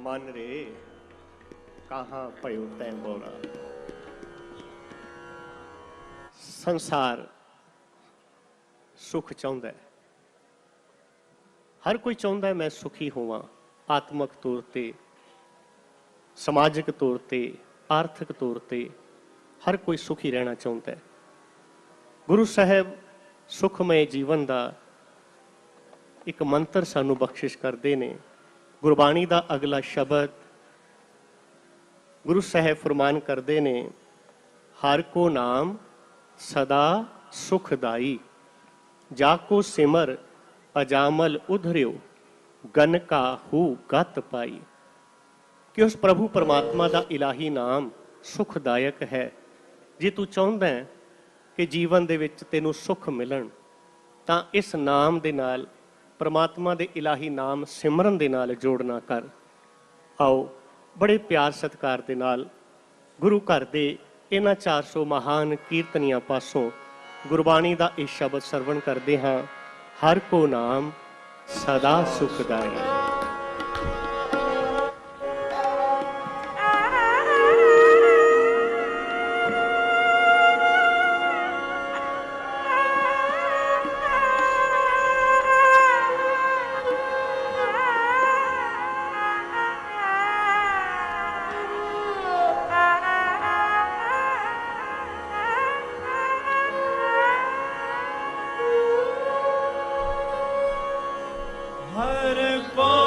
मन रे कहाँ पयो तै बोरा। संसार सुख चाहुंदा है, हर कोई चाहुंदा है मैं सुखी होवां, आत्मक तौर ते, समाजिक तौर ते, आर्थिक तौर ते हर कोई सुखी रहना चाहुंदा है। गुरु साहब सुखमय जीवन का एक मंत्र सानू बख्शिश करते हैं। गुरबाणी का अगला शब्द गुरु साहब फरमान करते हैं, हर को नाम सदा सुखदाई, जाको सिमर अजामल उधरियो, गन का हू गत पाई। कि उस प्रभु परमात्मा का इलाही नाम सुखदायक है। जे तू चाहुंदा है कि जीवन दे विच तैनूं सुख मिलन, तां इस नाम दे नाल, परमात्मा दे इलाही नाम सिमरन दे नाल जोड़ना कर। आओ बड़े प्यार सत्कार दे नाल गुरु घर दे इन्हां 400 महान कीर्तनियां पासों गुरबाणी का इह शब्द सरवण करते हाँ, हर को नाम सदा सुखदाई। हर को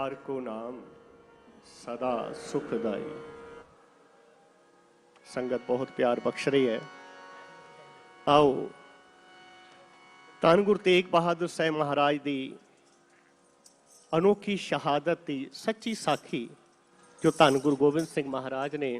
हर को नाम सदा सुखदाई। संगत बहुत प्यार बख्श रही है। आओ धन गुरु तेग बहादुर साहब महाराज की अनोखी शहादत की सच्ची साखी जो धन गुरु गोबिंद सिंह महाराज ने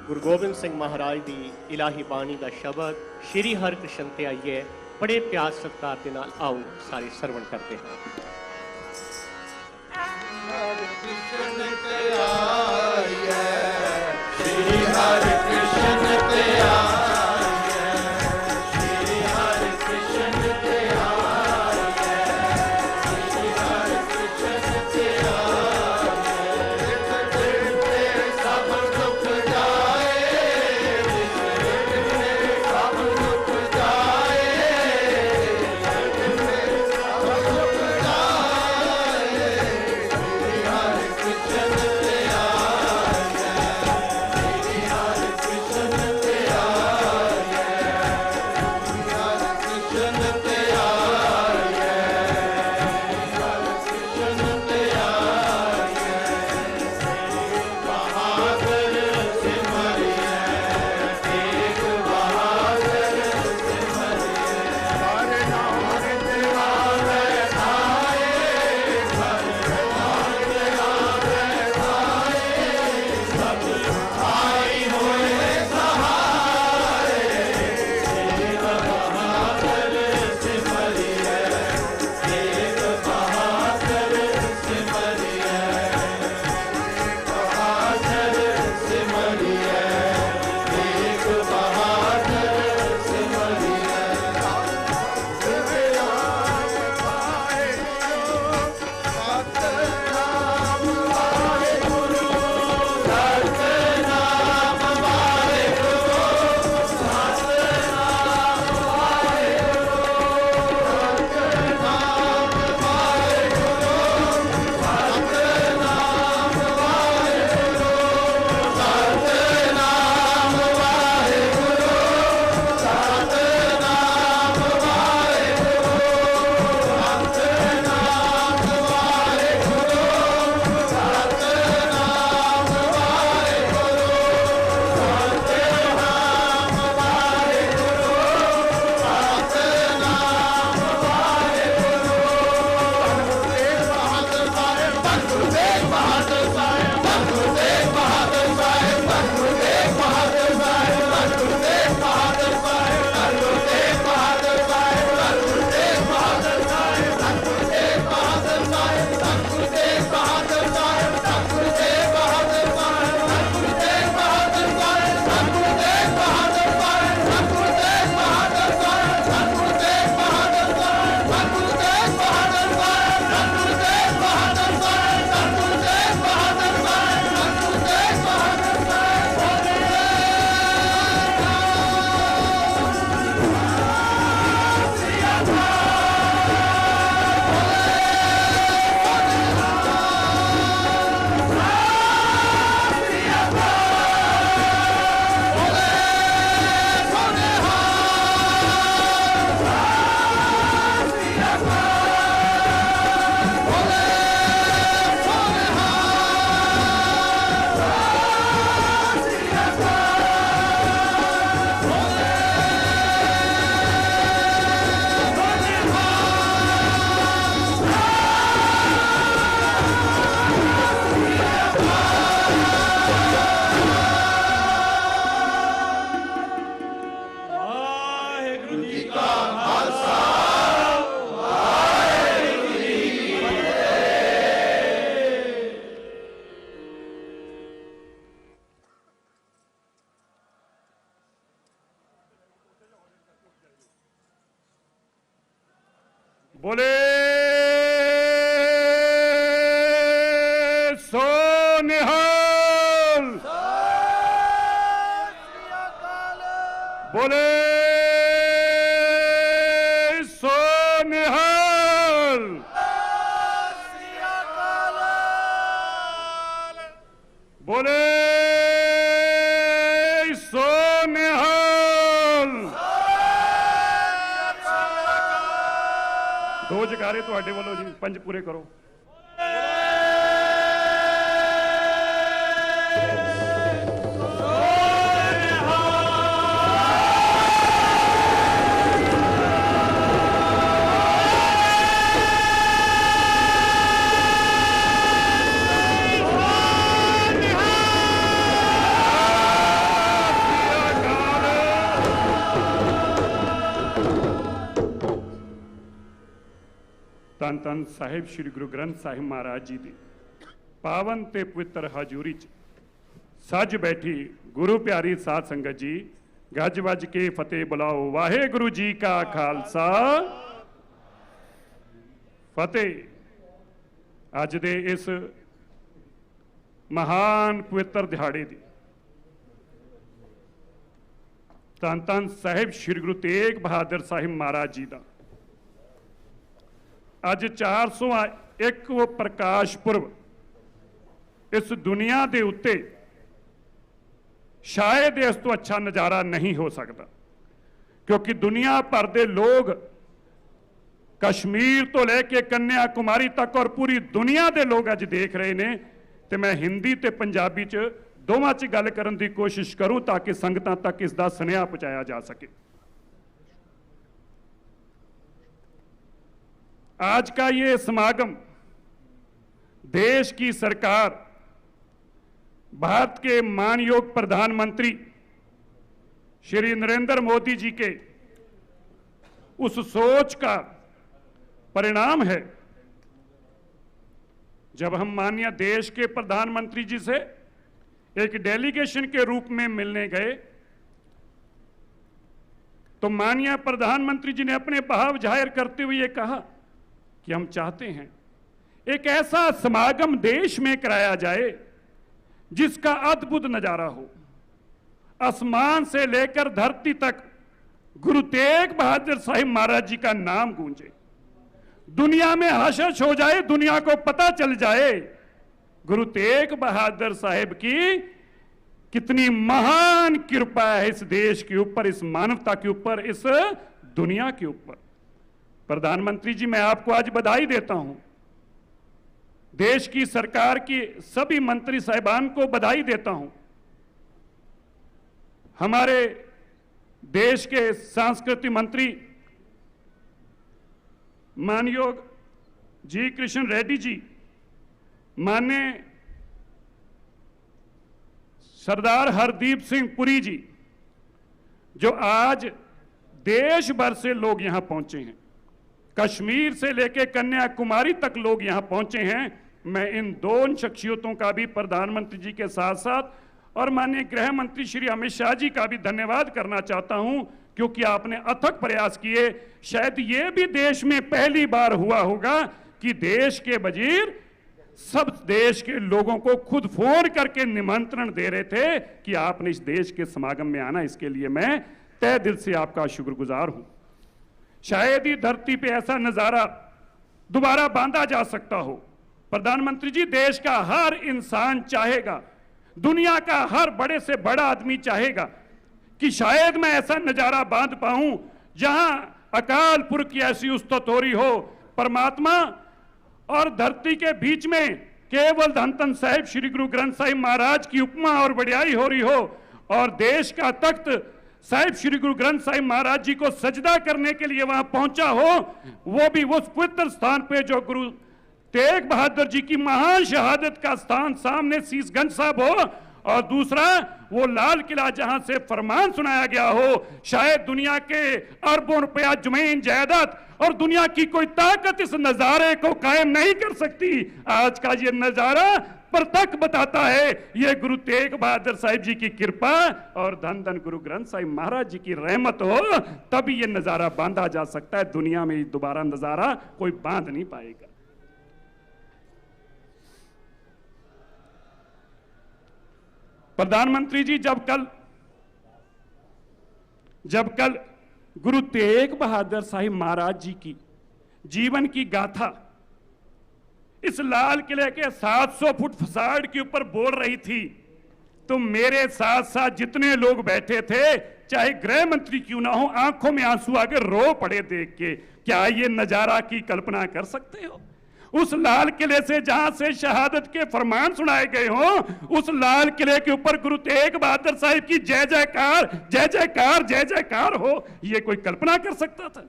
गुरु गोबिंद सिंह महाराज की इलाही बाणी का शब्द श्री हरकृष्ण ते आइए बड़े प्यार सत्कार के नाल आओ सारे सरवण करते हैं। हरकृष्ण ते आइए श्री हरकृष्ण ते आइए श्री हरकृष्ण ते आइए श्री हरकृष्ण ते बोले सो निहाल, बोले सो निहाल, बोले सो निहाल। ਦੋ ਜਕਾਰੇ ਤੁਹਾਡੇ ਵੱਲੋਂ ਜੀ, 5 ਪੂਰੇ ਕਰੋ। ਧੰਨ ਧੰਨ ਸਾਹਿਬ ਸ੍ਰੀ ਗੁਰੂ ਗ੍ਰੰਥ ਸਾਹਿਬ ਮਹਾਰਾਜ ਜੀ ਦੀ ਪਾਵਨ ਤੇ ਪਵਿੱਤਰ ਹਜ਼ੂਰੀ 'ਚ ਸੱਜ ਬੈਠੀ ਗੁਰੂ ਪਿਆਰੀ ਸਾਧ ਸੰਗਤ ਜੀ, ਗੱਜ ਵੱਜ ਕੇ ਫਤਿਹ ਬੁਲਾਓ। ਵਾਹਿਗੁਰੂ ਜੀ ਕਾ ਖਾਲਸਾ ਫਤਿਹ। ਅੱਜ ਦੇ ਇਸ ਮਹਾਨ ਪਵਿੱਤਰ ਦਿਹਾੜੇ ਦੀ ਧੰਨ ਧੰਨ ਸਾਹਿਬ ਸ੍ਰੀ ਗੁਰੂ ਤੇਗ ਬਹਾਦਰ ਸਾਹਿਬ ਮਹਾਰਾਜ ਜੀ ਦਾ ਅੱਜ 401 ਪ੍ਰਕਾਸ਼ ਪੁਰਬ ਇਸ ਦੁਨੀਆ ਦੇ ਉੱਤੇ ਸ਼ਾਇਦ ਇਸ ਤੋਂ ਅੱਛਾ ਨਜ਼ਾਰਾ ਨਹੀਂ ਹੋ ਸਕਦਾ, ਕਿਉਂਕਿ ਦੁਨੀਆ ਭਰ ਦੇ ਲੋਕ ਕਸ਼ਮੀਰ ਤੋਂ ਲੈ ਕੇ ਕੰਨਿਆ ਕੁਮਾਰੀ ਤੱਕ ਔਰ ਪੂਰੀ ਦੁਨੀਆ ਦੇ ਲੋਕ ਅੱਜ ਦੇਖ ਰਹੇ ਨੇ। ਤੇ ਮੈਂ ਹਿੰਦੀ ਤੇ ਪੰਜਾਬੀ 'ਚ ਦੋਵਾਂ 'ਚ ਗੱਲ ਕਰਨ ਦੀ ਕੋਸ਼ਿਸ਼ ਕरूं ਤਾਂ ਕਿ ਸੰਗਤਾਂ ਤੱਕ ਇਸ ਦਾ ਸੁਨੇਹਾ ਪਹੁੰਚਾਇਆ ਜਾ सके। आज का ये समागम देश की सरकार, भारत के मानयोग प्रधानमंत्री श्री नरेंद्र मोदी जी के उस सोच का परिणाम है। जब हम माननीय देश के प्रधानमंत्री जी से एक डेलीगेशन के रूप में मिलने गए तो माननीय प्रधानमंत्री जी ने अपने भाव जाहिर करते हुए ये कहा कि हम चाहते हैं एक ऐसा समागम देश में कराया जाए जिसका अद्भुत नजारा हो। आसमान से लेकर धरती तक गुरु तेग बहादुर साहिब महाराज जी का नाम गूंजे, दुनिया में हर्ष हो जाए, दुनिया को पता चल जाए गुरु तेग बहादुर साहिब की कितनी महान कृपा है इस देश के ऊपर, इस मानवता के ऊपर, इस दुनिया के ऊपर। प्रधानमंत्री जी, मैं आपको आज बधाई देता हूं, देश की सरकार की सभी मंत्री साहिबान को बधाई देता हूं। हमारे देश के सांस्कृतिक मंत्री मानयोग जी कृष्ण रेड्डी जी, माननीय सरदार हरदीप सिंह पुरी जी, जो आज देश भर से लोग यहां पहुंचे हैं, कश्मीर से लेकर कन्याकुमारी तक लोग यहां पहुंचे हैं। मैं इन दोनों शख्सियतों का भी प्रधानमंत्री जी के साथ साथ और माननीय गृह मंत्री श्री अमित शाह जी का भी धन्यवाद करना चाहता हूं, क्योंकि आपने अथक प्रयास किए। शायद ये भी देश में पहली बार हुआ होगा कि देश के वजीर सब देश के लोगों को खुद फोन करके निमंत्रण दे रहे थे कि आपने इस देश के समागम में आना। इसके लिए मैं तहे दिल से आपका शुक्रगुजार हूं। शायद ही धरती पे ऐसा नजारा दोबारा बांधा जा सकता हो। प्रधानमंत्री जी, देश का हर इंसान चाहेगा, दुनिया का हर बड़े से बड़ा आदमी चाहेगा कि शायद मैं ऐसा नजारा बांध पाऊं जहां अकाल पुरख की ऐसी उस्तत हो रही हो, परमात्मा और धरती के बीच में केवल धन धन साहिब श्री गुरु ग्रंथ साहिब महाराज की उपमा और बढ़ियाई हो रही हो, और देश का तख्त साहिब श्री गुरु ग्रंथ साहिब महाराज जी को सजदा करने के लिए वहां पहुंचा हो, वो भी उस पवित्र स्थान पे जो गुरु तेग बहादुर जी की महान शहादत का स्थान सामने शीशगंज साहब हो, और दूसरा वो लाल किला जहां से फरमान सुनाया गया हो। शायद दुनिया के अरबों रुपया जमीन जायदाद और दुनिया की कोई ताकत इस नजारे को कायम नहीं कर सकती। आज का ये नजारा प्रत्यक्ष बताता है ये गुरु तेग बहादुर साहिब जी की कृपा और धन धन गुरु ग्रंथ साहिब महाराज जी की रहमत हो, तभी ये नजारा बांधा जा सकता है। दुनिया में दोबारा नजारा कोई बांध नहीं पाएगा। प्रधानमंत्री जी, जब कल गुरु तेग बहादुर साहिब महाराज जी की जीवन की गाथा इस लाल किले के 700 फुट फसाड के ऊपर बोल रही थी, तो मेरे साथ साथ जितने लोग बैठे थे चाहे गृह मंत्री क्यों ना हो, आंखों में आंसू आके रो पड़े देख के। क्या ये नजारा की कल्पना कर सकते हो? उस लाल किले से जहां से शहादत के फरमान सुनाए गए हो, उस लाल किले के ऊपर गुरु तेग बहादुर साहिब की जय जयकार, जय जयकार, जय जयकार हो, ये कोई कल्पना कर सकता था?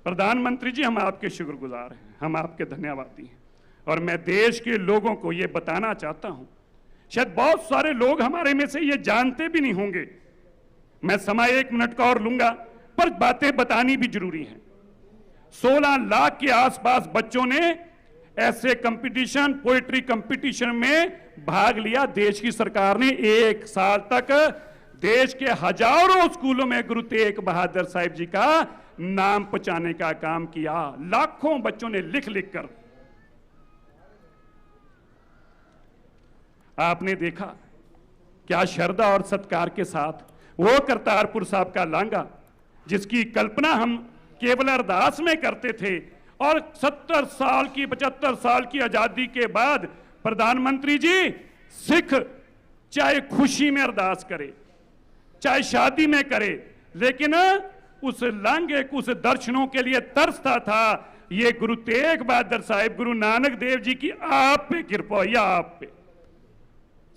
प्रधानमंत्री जी, हम आपके शुक्रगुजार हैं, हम आपके धन्यवादी हैं। और मैं देश के लोगों को यह बताना चाहता हूं, शायद बहुत सारे लोग हमारे में से ये जानते भी नहीं होंगे, मैं समय 1 मिनट का और लूंगा, पर बातें बतानी भी जरूरी है। 16 लाख के आसपास बच्चों ने ऐसे कंपटीशन, पोएट्री कंपटीशन में भाग लिया। देश की सरकार ने 1 साल तक देश के हजारों स्कूलों में गुरु तेग बहादुर साहिब जी का नाम पहुंचाने का काम किया। लाखों बच्चों ने लिख लिख कर। आपने देखा क्या श्रद्धा और सत्कार के साथ वो करतारपुर साहब का लांघा, जिसकी कल्पना हम केवल अरदास में करते थे, और 70 साल की 75 साल की आजादी के बाद प्रधानमंत्री जी, सिख चाहे खुशी में अरदास करे, चाहे शादी में करे, लेकिन उस लांघे को, उस दर्शनों के लिए तरसता था। ये गुरु तेग बहादुर साहिब, गुरु नानक देव जी की आप पे कृपा हुई, आप पे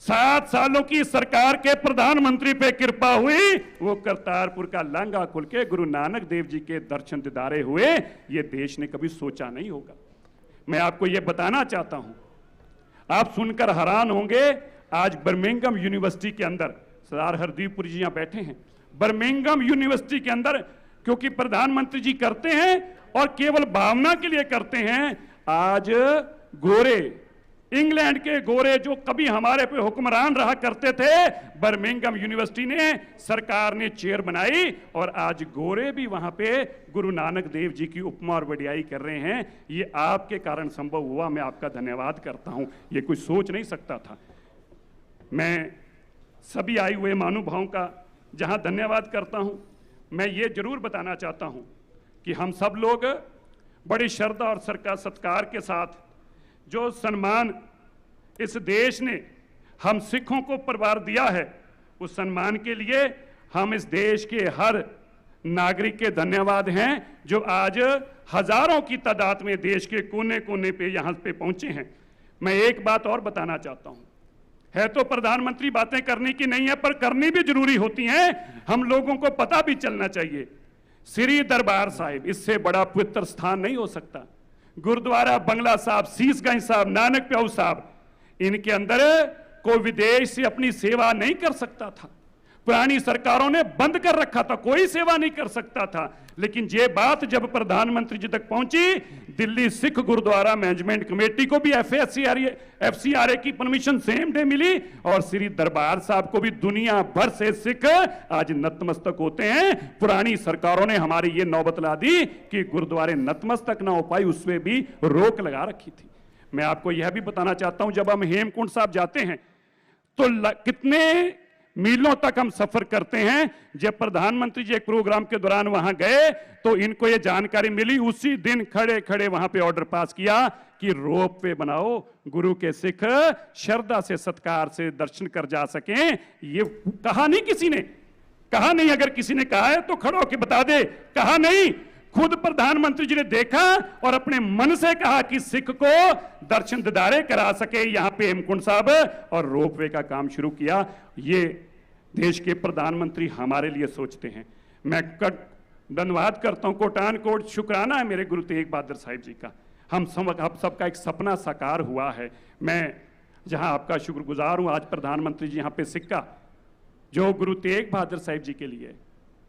7 सालों की सरकार के प्रधानमंत्री पे कृपा हुई। वो करतारपुर का लांघा खुल के गुरु नानक देव जी के दर्शन दीदारे हुए। ये देश ने कभी सोचा नहीं होगा। मैं आपको ये बताना चाहता हूं, आप सुनकर हैरान होंगे, आज बर्मिंघम यूनिवर्सिटी के अंदर सरदार हरदीप पुरी जी यहां बैठे हैं। बर्मिंघम यूनिवर्सिटी के अंदर, क्योंकि प्रधानमंत्री जी करते हैं और केवल भावना के लिए करते हैं, आज गोरे, इंग्लैंड के गोरे जो कभी हमारे पे हुक्मरान रहा करते थे, बर्मिंघम यूनिवर्सिटी ने, सरकार ने चेयर बनाई, और आज गोरे भी वहां पे गुरु नानक देव जी की उपमा और वडियाई कर रहे हैं। ये आपके कारण संभव हुआ, मैं आपका धन्यवाद करता हूं। ये कोई सोच नहीं सकता था। मैं सभी आए हुए महानुभावों का जहां धन्यवाद करता हूं, मैं ये जरूर बताना चाहता हूं कि हम सब लोग बड़ी श्रद्धा और सत्कार के साथ जो सम्मान इस देश ने हम सिखों को परिवार दिया है, उस सम्मान के लिए हम इस देश के हर नागरिक के धन्यवाद हैं, जो आज हजारों की तादाद में देश के कोने कोने पे यहां पे पहुंचे हैं। मैं एक बात और बताना चाहता हूं, है तो प्रधानमंत्री बातें करने की नहीं है, पर करनी भी जरूरी होती हैं। हम लोगों को पता भी चलना चाहिए, श्री दरबार साहिब, इससे बड़ा पवित्र स्थान नहीं हो सकता। गुरुद्वारा बंगला साहब, शीशगंज साहब, नानक प्याऊ साहब, इनके अंदर कोई विदेश से अपनी सेवा नहीं कर सकता था। पुरानी सरकारों ने बंद कर रखा था, कोई सेवा नहीं कर सकता था। लेकिन ये बात जब प्रधानमंत्री जी तक पहुंची, दिल्ली सिख गुरुद्वारा मैनेजमेंट कमेटी को भी एफसीआरए की परमिशन सेम डे मिली, और श्री दरबार साहब को भी दुनिया भर से सिख आज नतमस्तक होते हैं। पुरानी सरकारों ने हमारी ये नौबत ला दी कि गुरुद्वारे नतमस्तक ना हो पाई, उसमें भी रोक लगा रखी थी। मैं आपको यह भी बताना चाहता हूं, जब हम हेमकुंड साहब जाते हैं तो कितने मीलों तक हम सफर करते हैं। जब प्रधानमंत्री जी एक प्रोग्राम के दौरान वहां गए तो इनको ये जानकारी मिली, उसी दिन खड़े खड़े वहां पे ऑर्डर पास किया कि रोप वे बनाओ, गुरु के सिख श्रद्धा से सत्कार से दर्शन कर जा सकें। ये कहा नहीं किसी ने, कहा नहीं, अगर किसी ने कहा है तो खड़े होकर बता दे, कहा नहीं, खुद प्रधानमंत्री जी ने देखा और अपने मन से कहा कि सिख को दर्शन दीदारे करा सके यहां पे हेमकुंड साहब, और रोपवे का काम शुरू किया। ये देश के प्रधानमंत्री हमारे लिए सोचते हैं। मैं धन्यवाद करता हूं, कोटान कोट शुक्राना है मेरे गुरु तेग बहादुर साहिब जी का। हम सबका एक सपना साकार हुआ है। मैं जहां आपका शुक्रगुजार हूं, आज प्रधानमंत्री जी यहां पे सिक्का जो गुरु तेग बहादुर साहिब जी के लिए,